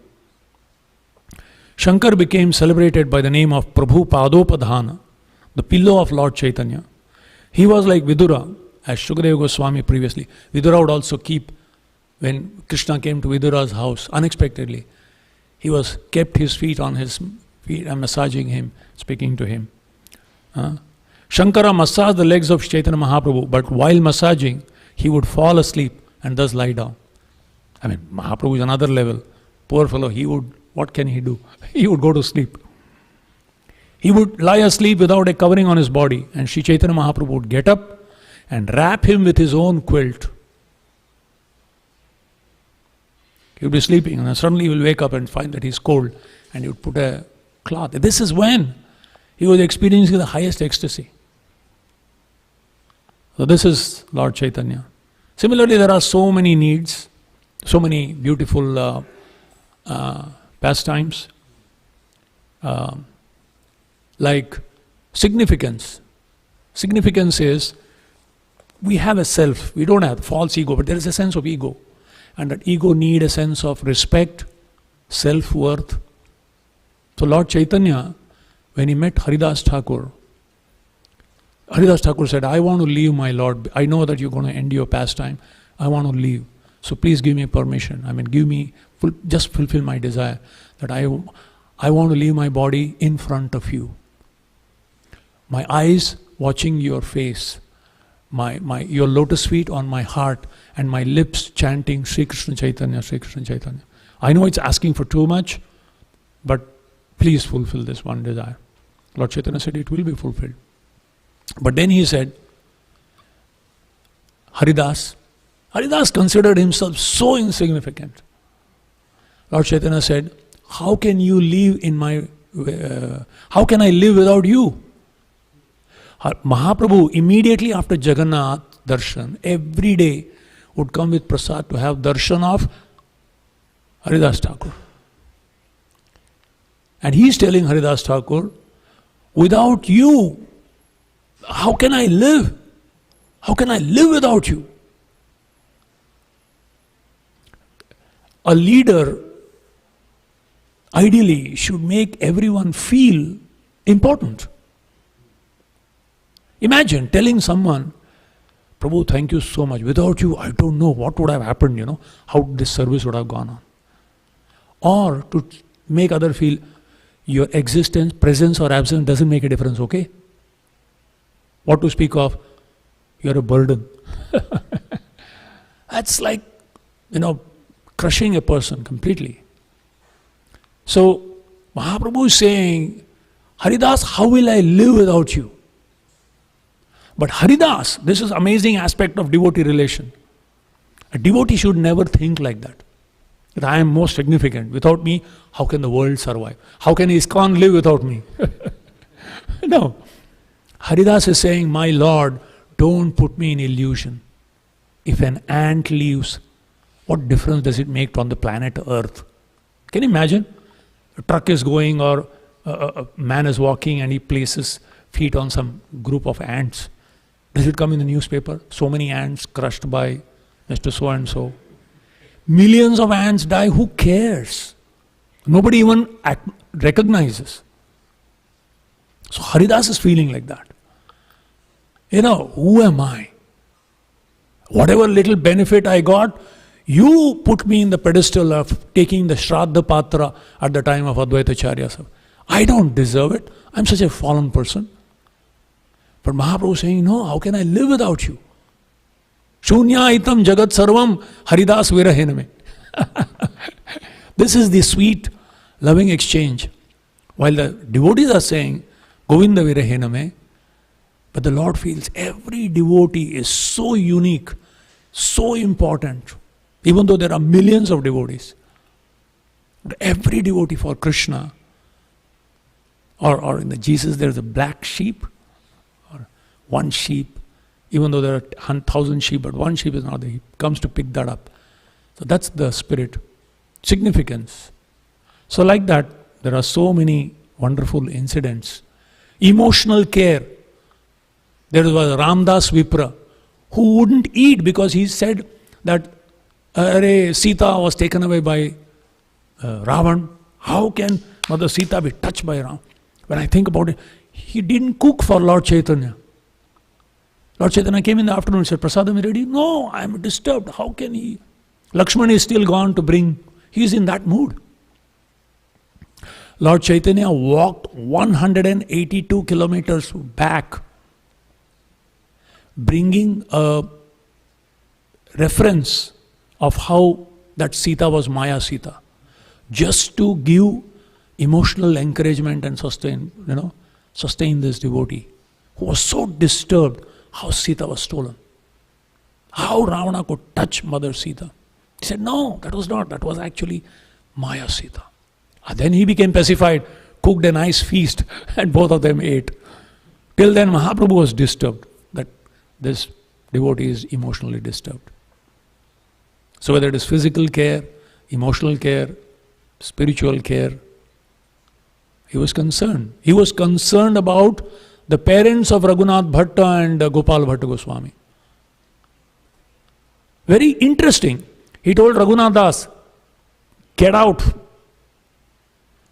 Shankar became celebrated by the name of Prabhu Padopadhana, the pillow of Lord Chaitanya. He was like Vidura, as Shukadeva Goswami previously. Vidura would also keep, when Krishna came to Vidura's house unexpectedly, he was kept his feet on his feet and massaging him, speaking to him. Shankara massaged the legs of Chaitanya Mahaprabhu, but while massaging, he would fall asleep and thus lie down. I mean, Mahaprabhu is another level. Poor fellow, what can he do? He would go to sleep. He would lie asleep without a covering on his body, and Sri Chaitanya Mahaprabhu would get up and wrap him with his own quilt. He would be sleeping, and then suddenly he will wake up and find that he's cold, and he would put a cloth. This is when he was experiencing the highest ecstasy. So this is Lord Chaitanya. Similarly, there are so many needs, so many beautiful pastimes, like significance. Significance is, we have a self, we don't have false ego, but there is a sense of ego. And that ego needs a sense of respect, self-worth. So Lord Chaitanya, when he met Haridas Thakur said, I want to leave, my Lord. I know that you're going to end your pastime. I want to leave. So please give me permission. Give me, just fulfill my desire. That I want to leave my body in front of you. My eyes watching your face. Your lotus feet on my heart, and my lips chanting Sri Krishna Chaitanya, Sri Krishna Chaitanya. I know it's asking for too much, but please fulfill this one desire. Lord Chaitanya said it will be fulfilled. But then he said, Haridas considered himself so insignificant. Lord Chaitanya said, how can you live in my, how can I live without you? Mahaprabhu, immediately after Jagannath darshan, every day would come with prasad to have darshan of Haridas Thakur. And he is telling Haridas Thakur, without you, how can I live? How can I live without you? A leader ideally should make everyone feel important. Imagine telling someone, Prabhu, thank you so much. Without you, I don't know what would have happened, how this service would have gone on. Or to make others feel your existence, presence or absence doesn't make a difference, okay? What to speak of, you're a burden. That's like, crushing a person completely. So, Mahaprabhu is saying, Haridas, how will I live without you? But Haridas, this is amazing aspect of devotee relation. A devotee should never think like that. That I am most significant. Without me, how can the world survive? How can ISKCON live without me? No. Haridas is saying, my Lord, don't put me in illusion. If an ant leaves, what difference does it make on the planet Earth? Can you imagine? A truck is going, or a man is walking and he places feet on some group of ants. Does it come in the newspaper? So many ants crushed by Mr. So-and-so. Millions of ants die. Who cares? Nobody even recognizes. So Haridas is feeling like that. Who am I? Whatever little benefit I got, you put me in the pedestal of taking the Shraddha Patra at the time of Advaita Charya. I don't deserve it. I'm such a fallen person. But Mahaprabhu is saying, no, how can I live without you? Shunya itam jagat sarvam haridas virahename. This is the sweet, loving exchange. While the devotees are saying, Govinda virahename, but the Lord feels every devotee is so unique, so important, even though there are millions of devotees. But every devotee for Krishna, or in the Jesus there is a black sheep, or one sheep, even though there are 1,000 sheep, but one sheep is not there. He comes to pick that up. So that's the spirit, significance. So like that, there are so many wonderful incidents. Emotional care. There was Ramdas Vipra who wouldn't eat because he said that Sita was taken away by Ravan. How can Mother Sita be touched by Ram? When I think about it, he didn't cook for Lord Chaitanya. Lord Chaitanya came in the afternoon and said, Prasadam is ready? No, I am disturbed. How can he? Lakshman is still gone to bring. He is in that mood. Lord Chaitanya walked 182 kilometers back, bringing a reference of how that Sita was Maya Sita, just to give emotional encouragement and sustain this devotee who was so disturbed how Sita was stolen. How Ravana could touch Mother Sita. He said, no, that was actually Maya Sita. And then he became pacified, cooked a nice feast, and both of them ate. Till then Mahaprabhu was disturbed that this devotee is emotionally disturbed. So whether it is physical care, emotional care, spiritual care, he was concerned. He was concerned about the parents of Raghunath Bhatta and Gopal Bhatta Goswami. Very interesting. He told Raghunath Das, get out.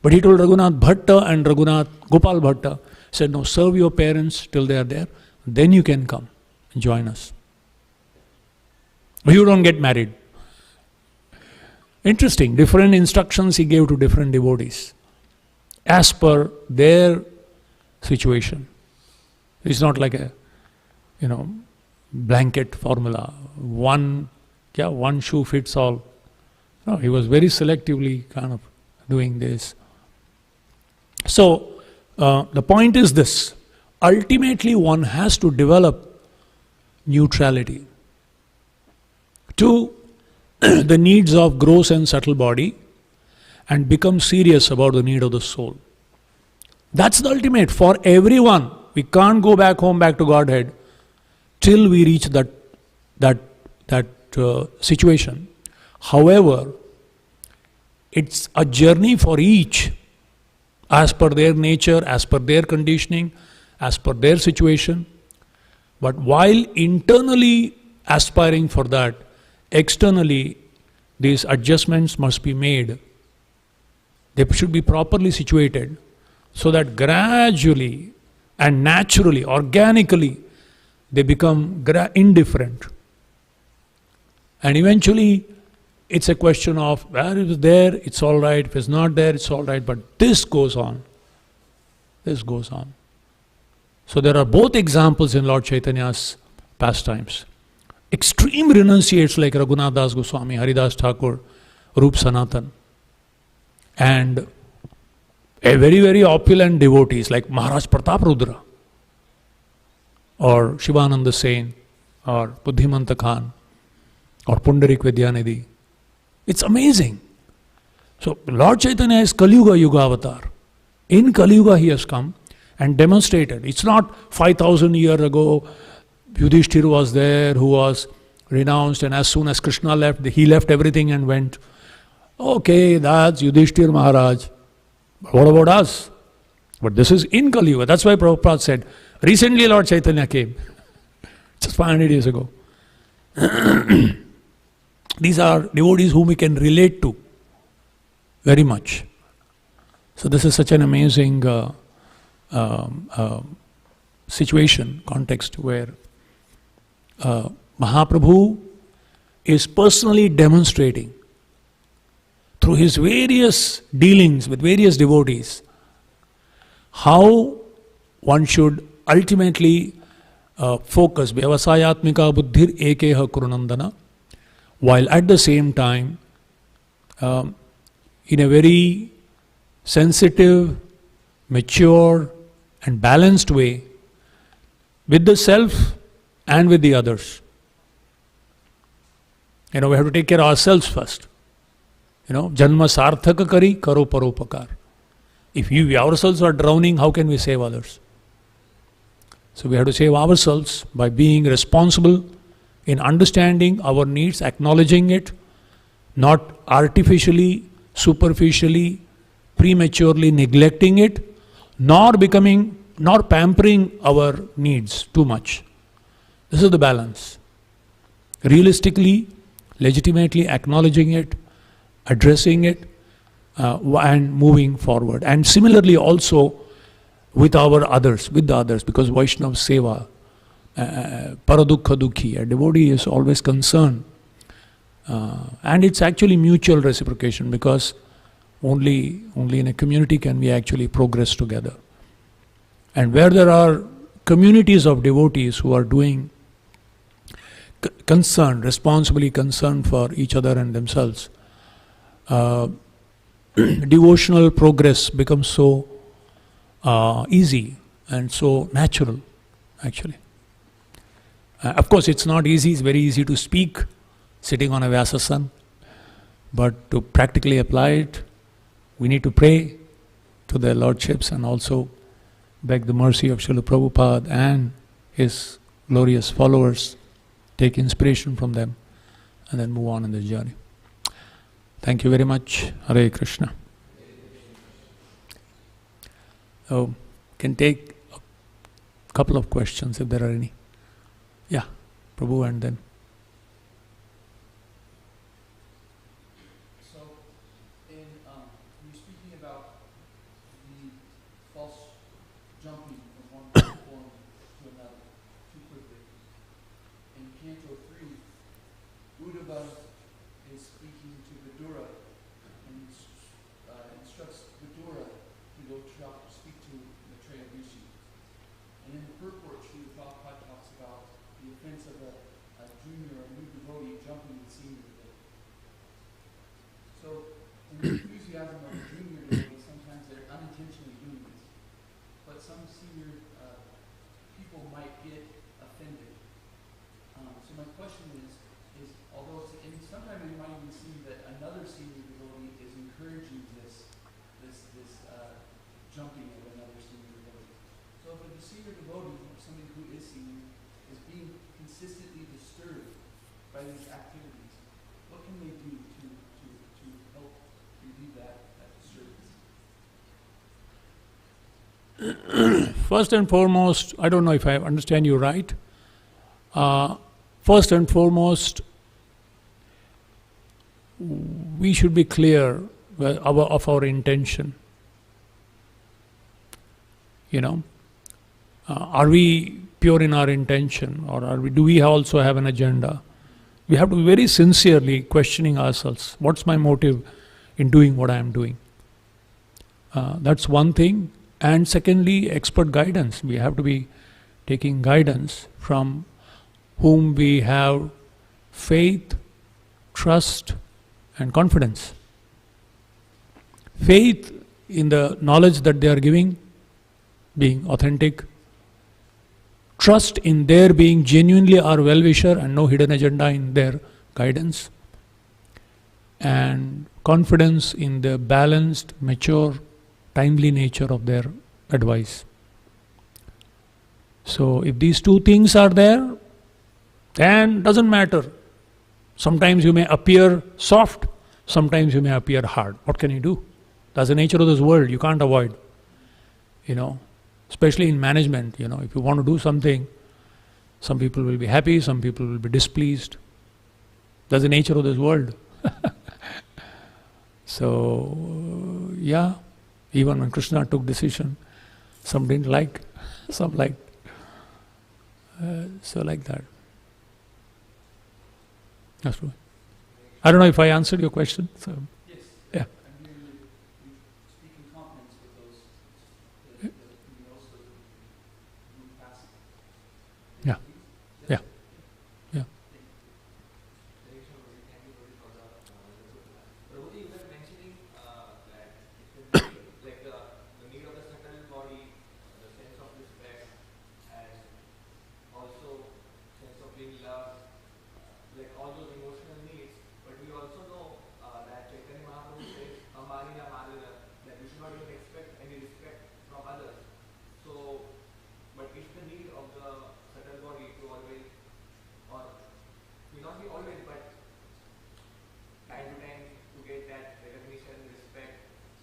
But he told Raghunath Bhatta and Gopal Bhatta, said, no, serve your parents till they are there, then you can come and join us. You don't get married. Interesting, different instructions he gave to different devotees as per their situation. It's not like a, blanket formula. One shoe fits all. No, he was very selectively kind of doing this. So, the point is this. Ultimately, one has to develop neutrality to the needs of gross and subtle body and become serious about the need of the soul. That's the ultimate for everyone. We can't go back home, back to Godhead, till we reach that situation. However, it's a journey for each, as per their nature, as per their conditioning, as per their situation. But while internally aspiring for that, externally these adjustments must be made. They should be properly situated so that gradually and naturally, organically, they become indifferent. And eventually, it's a question of where it is there, it's all right. If it's not there, it's all right. But this goes on. This goes on. So there are both examples in Lord Chaitanya's pastimes. Extreme renunciates like Raghunath Das Goswami, Haridas Thakur, Rup Sanatan. And a very, very opulent devotees like Maharaj Pratap Rudra or Shivananda Sen or Buddhimanta Khan or Pundarik Vidyanidhi. It's amazing. So Lord Chaitanya is Kali Yuga Yuga Avatar. In Kali Yuga he has come and demonstrated. It's not 5,000 years ago Yudhishthira was there who was renounced, and as soon as Krishna left, he left everything and went. Okay, that's Yudhishthira Maharaj. But what about us? But this is in Kali Yuga. That's why Prabhupada said, recently Lord Chaitanya came. Just 500 years ago. These are devotees whom we can relate to very much. So this is such an amazing situation, context where Mahaprabhu is personally demonstrating through his various dealings with various devotees how one should ultimately focus vyavasayatmika buddhir ekeha kurunandana, while at the same time in a very sensitive, mature and balanced way with the self and with the others. We have to take care of ourselves first. Janma sarthaka kari karo paropakar. If we ourselves are drowning, how can we save others? So we have to save ourselves by being responsible in understanding our needs, acknowledging it, not artificially, superficially, prematurely neglecting it, nor pampering our needs too much. This is the balance. Realistically, legitimately acknowledging it, addressing it, and moving forward. And similarly also with the others, because Vaishnava Seva, paradukha dukhi, a devotee is always concerned. And it's actually mutual reciprocation, because only in a community can we actually progress together. And where there are communities of devotees who are doing responsibly concerned for each other and themselves, devotional progress becomes so easy and so natural, actually. Of course, it's not easy. It's very easy to speak sitting on a Vyasasan, but to practically apply it, we need to pray to their lordships and also beg the mercy of Srila Prabhupada and his glorious followers, take inspiration from them, and then move on in the journey. Thank you very much. Hare Krishna. So, can take a couple of questions if there are any. Yeah, Prabhu, and then. So, you're speaking about the false jumping from one form to another too quickly. In Canto 3, Uddhava is speaking to Vidura and instructs Vidura to go speak to Maitreya Rishi. And in the purport, Srila Prabhupada talks about the offense of a junior or new devotee jumping the senior devotee. So, in the enthusiasm of a junior devotee, sometimes they're unintentionally doing this. But some senior people might get offended. So my question is although sometimes it might even seem that another senior devotee is encouraging this jumping of another senior devotee. So if the senior devotee, or somebody who is senior, is being consistently disturbed by these activities, what can they do to help relieve that disturbance? First and foremost, I don't know if I understand you right. First and foremost, we should be clear of our intention. Are we pure in our intention, or do we also have an agenda? We have to be very sincerely questioning ourselves. What's my motive in doing what I am doing? That's one thing. And secondly, expert guidance. We have to be taking guidance from whom we have faith, trust, and confidence. Faith in the knowledge that they are giving, being authentic. Trust in their being genuinely our well-wisher and no hidden agenda in their guidance. And confidence in the balanced, mature, timely nature of their advice. So if these two things are there, then doesn't matter. Sometimes you may appear soft, sometimes you may appear hard. What can you do? That's the nature of this world. You can't avoid. Especially in management, if you want to do something, some people will be happy, some people will be displeased. That's the nature of this world. So, yeah, even when Krishna took decision, some didn't like, some liked. So like that. That's true. I don't know if I answered your question. So, Yes. yeah. I'm hearing you speak in confidence with those that you also move past. Yeah. Yeah. Yeah. Prabhuji, you were mentioning that it's a need, like the need of the subtle body, the sense of respect, and also sense of being loved, like all those emotional needs. But we also know that Chaitanya Mahaprabhu says, "Amarina Marina," that we should not even expect any respect from others. So, but it's the need of the subtle body to always, or may not be always, but time to time to get that recognition, respect,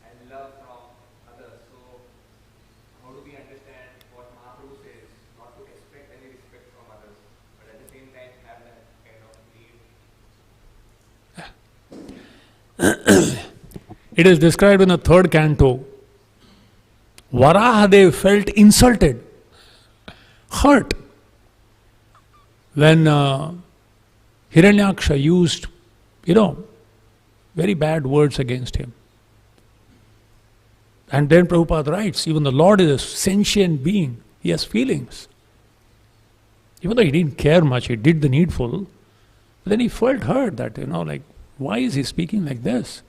and love from others. So, how do we understand what Mahaprabhu says? Not to expect any respect from others, but at the same time have that kind of need. It is described in the third canto. Varahadev felt insulted, hurt, when Hiranyaksha used, very bad words against him. And then Prabhupada writes, even the Lord is a sentient being. He has feelings. Even though he didn't care much, he did the needful. But then he felt hurt that, like, why is he speaking like this?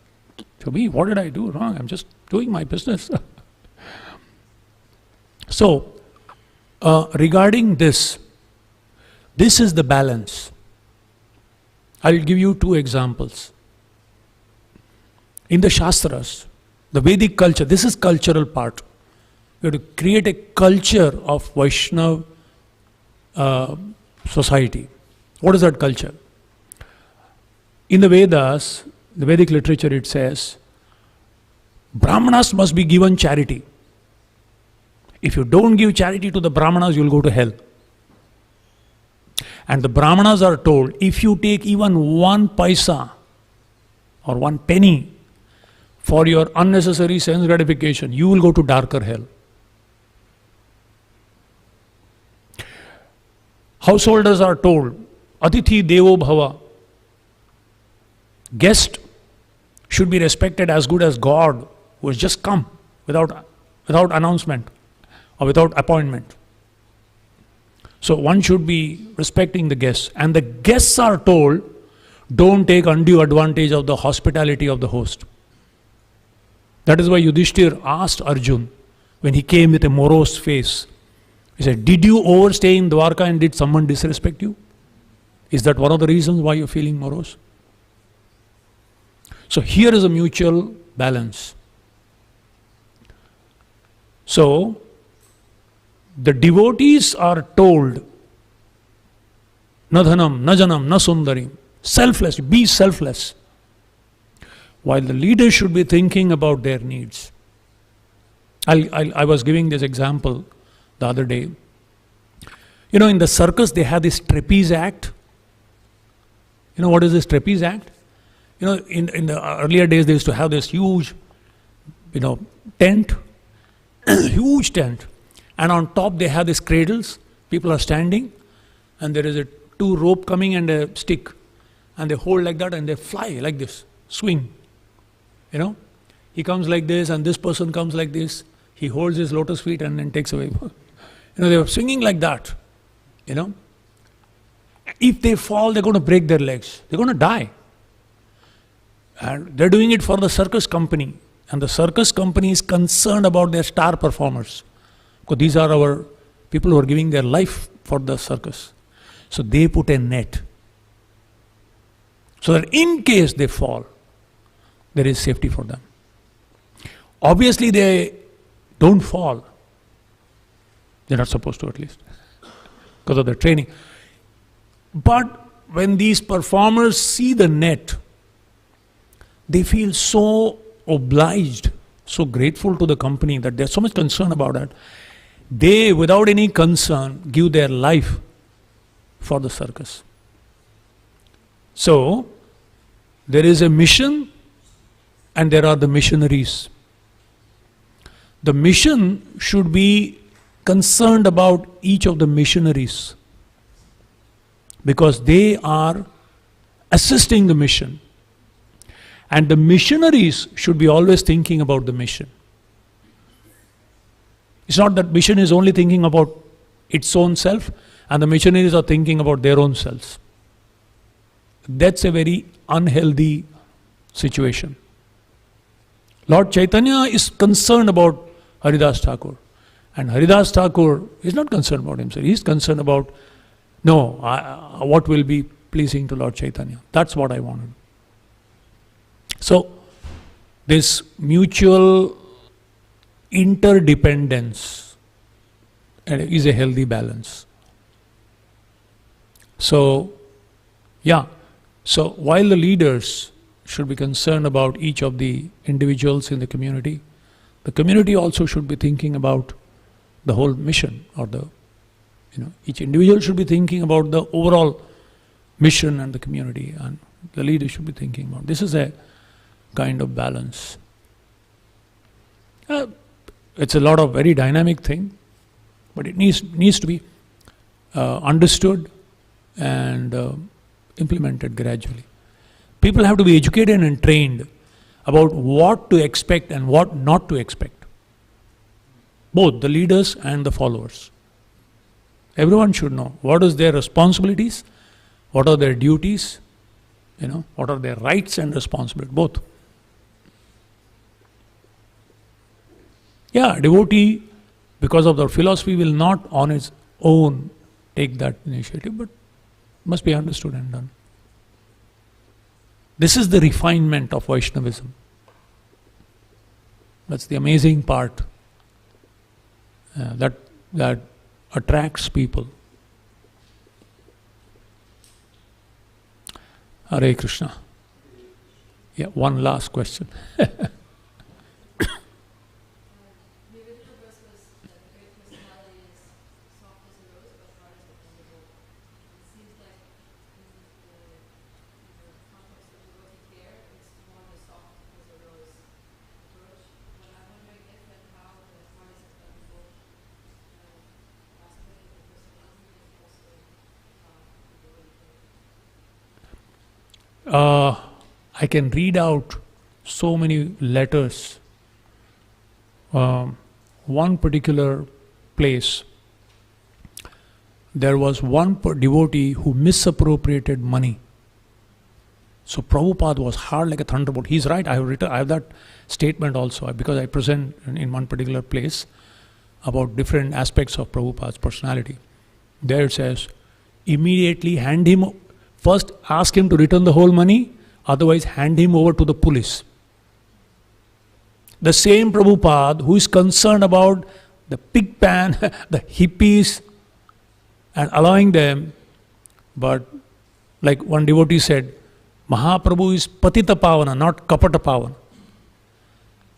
To me, what did I do wrong? I'm just doing my business. So, regarding this is the balance. I'll give you two examples. In the Shastras, the Vedic culture, this is cultural part. We have to create a culture of Vaishnava society. What is that culture? In the Vedas, the Vedic literature, it says, Brahmanas must be given charity. If you don't give charity to the Brahmanas, you will go to hell. And the Brahmanas are told, if you take even 1 paisa or 1 penny for your unnecessary sense gratification, you will go to darker hell. Householders are told, Atithi Devo Bhava. Guest should be respected as good as God, who has just come without announcement or without appointment. So one should be respecting the guests. And the guests are told, don't take undue advantage of the hospitality of the host. That is why Yudhishthir asked Arjun, when he came with a morose face, he said, did you overstay in Dwarka and did someone disrespect you? Is that one of the reasons why you're feeling morose? So here is a mutual balance. So, the devotees are told, Nadhanam, Najanam, Nasundarim, selfless, be selfless. While the leaders should be thinking about their needs. I was giving this example the other day. In the circus they have this trapeze act. You know what is this trapeze act? In the earlier days they used to have this huge, tent, huge tent. And on top they have these cradles, people are standing, and there is a 2 rope coming and a stick. And they hold like that and they fly like this, swing. He comes like this and this person comes like this. He holds his lotus feet and then takes away. They were swinging like that. If they fall, they're going to break their legs. They're going to die. And they're doing it for the circus company. And the circus company is concerned about their star performers. Because these are our people who are giving their life for the circus. So they put a net. So that in case they fall, there is safety for them. Obviously they don't fall. They're not supposed to, at least. Because of their training. But when these performers see the net, they feel so obliged, so grateful to the company that they're so much concerned about it. They, without any concern, give their life for the circus. So, there is a mission and there are the missionaries. The mission should be concerned about each of the missionaries because they are assisting the mission. And the missionaries should be always thinking about the mission. It's not that mission is only thinking about its own self and the missionaries are thinking about their own selves. That's a very unhealthy situation. Lord Chaitanya is concerned about Haridas Thakur. And Haridas Thakur is not concerned about himself. He is concerned about, what will be pleasing to Lord Chaitanya. That's what I wanted. So, this mutual interdependence is a healthy balance. So, so while the leaders should be concerned about each of the individuals in the community also should be thinking about the whole mission, or each individual should be thinking about the overall mission and the community, and the leader should be thinking about. This is a kind of balance. It's a lot of very dynamic thing, but it needs to be understood and implemented gradually. People have to be educated and trained about what to expect and what not to expect. Both the leaders and the followers. Everyone should know what is their responsibilities, what are their duties, what are their rights and responsibilities, both. Devotee, because of their philosophy, will not on its own take that initiative, but must be understood and done. This is the refinement of Vaishnavism. That's the amazing part that attracts people. Hare Krishna. One last question. I can read out so many letters. One particular place, there was one devotee who misappropriated money. So Prabhupada was hard like a thunderbolt. He's right. I have that statement also, because I present in one particular place about different aspects of Prabhupada's personality. There it says, immediately first ask him to return the whole money, otherwise hand him over to the police. The same Prabhupada who is concerned about the pig pan, the hippies, and allowing them, but like one devotee said, Mahaprabhu is Patita Pavana, not Kapata Pavana.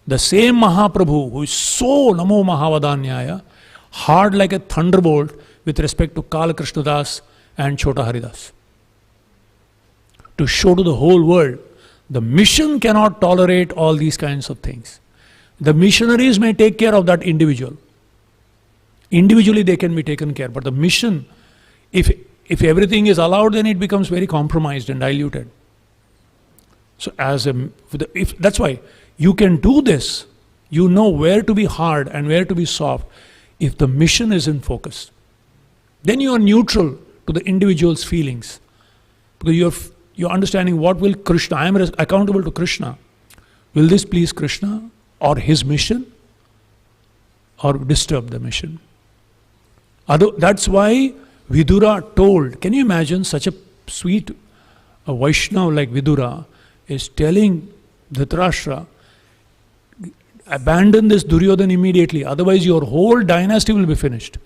The same Mahaprabhu who is so Namo Mahavadanyaya, hard like a thunderbolt with respect to Kala Krishnadas and Chota Haridas. To show to the whole world, the mission cannot tolerate all these kinds of things. The missionaries may take care of that individual. Individually they can be taken care, but the mission, if everything is allowed, then it becomes very compromised and diluted. So that's why you can do this. You know where to be hard and where to be soft if the mission is in focus. Then you are neutral to the individual's feelings. Because you're understanding what will Krishna, I am accountable to Krishna. Will this please Krishna or his mission or disturb the mission? That's why Vidura told, can you imagine such a sweet Vaishnava like Vidura is telling Dhritarashtra, abandon this Duryodhana immediately, otherwise your whole dynasty will be finished.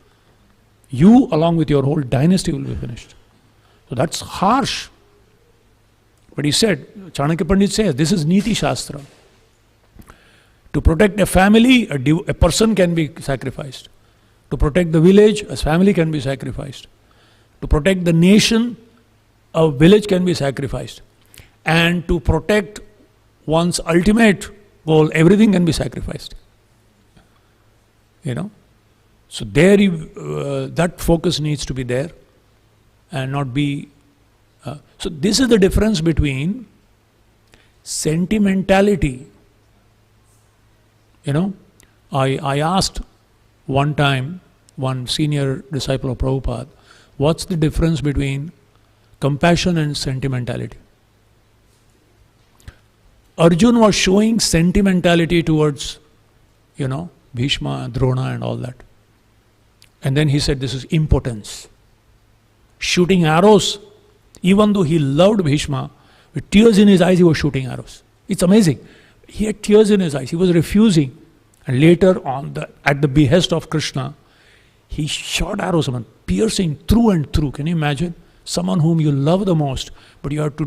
You along with your whole dynasty will be finished. So that's harsh. But he said, Chanakya Pandit says, this is Niti Shastra. To protect a family, a person can be sacrificed. To protect the village, a family can be sacrificed. To protect the nation, a village can be sacrificed. And to protect one's ultimate goal, everything can be sacrificed. So there, that focus needs to be there and not be So this is the difference between sentimentality. I asked one time one senior disciple of Prabhupada, what's the difference between compassion and sentimentality? Arjun was showing sentimentality towards, Bhishma, Drona and all that. And then he said, this is impotence. Shooting arrows, even though he loved Bhishma, with tears in his eyes he was shooting arrows. It's amazing. He had tears in his eyes, he was refusing. And later on, at the behest of Krishna, he shot arrows, piercing through and through. Can you imagine? Someone whom you love the most, but you have to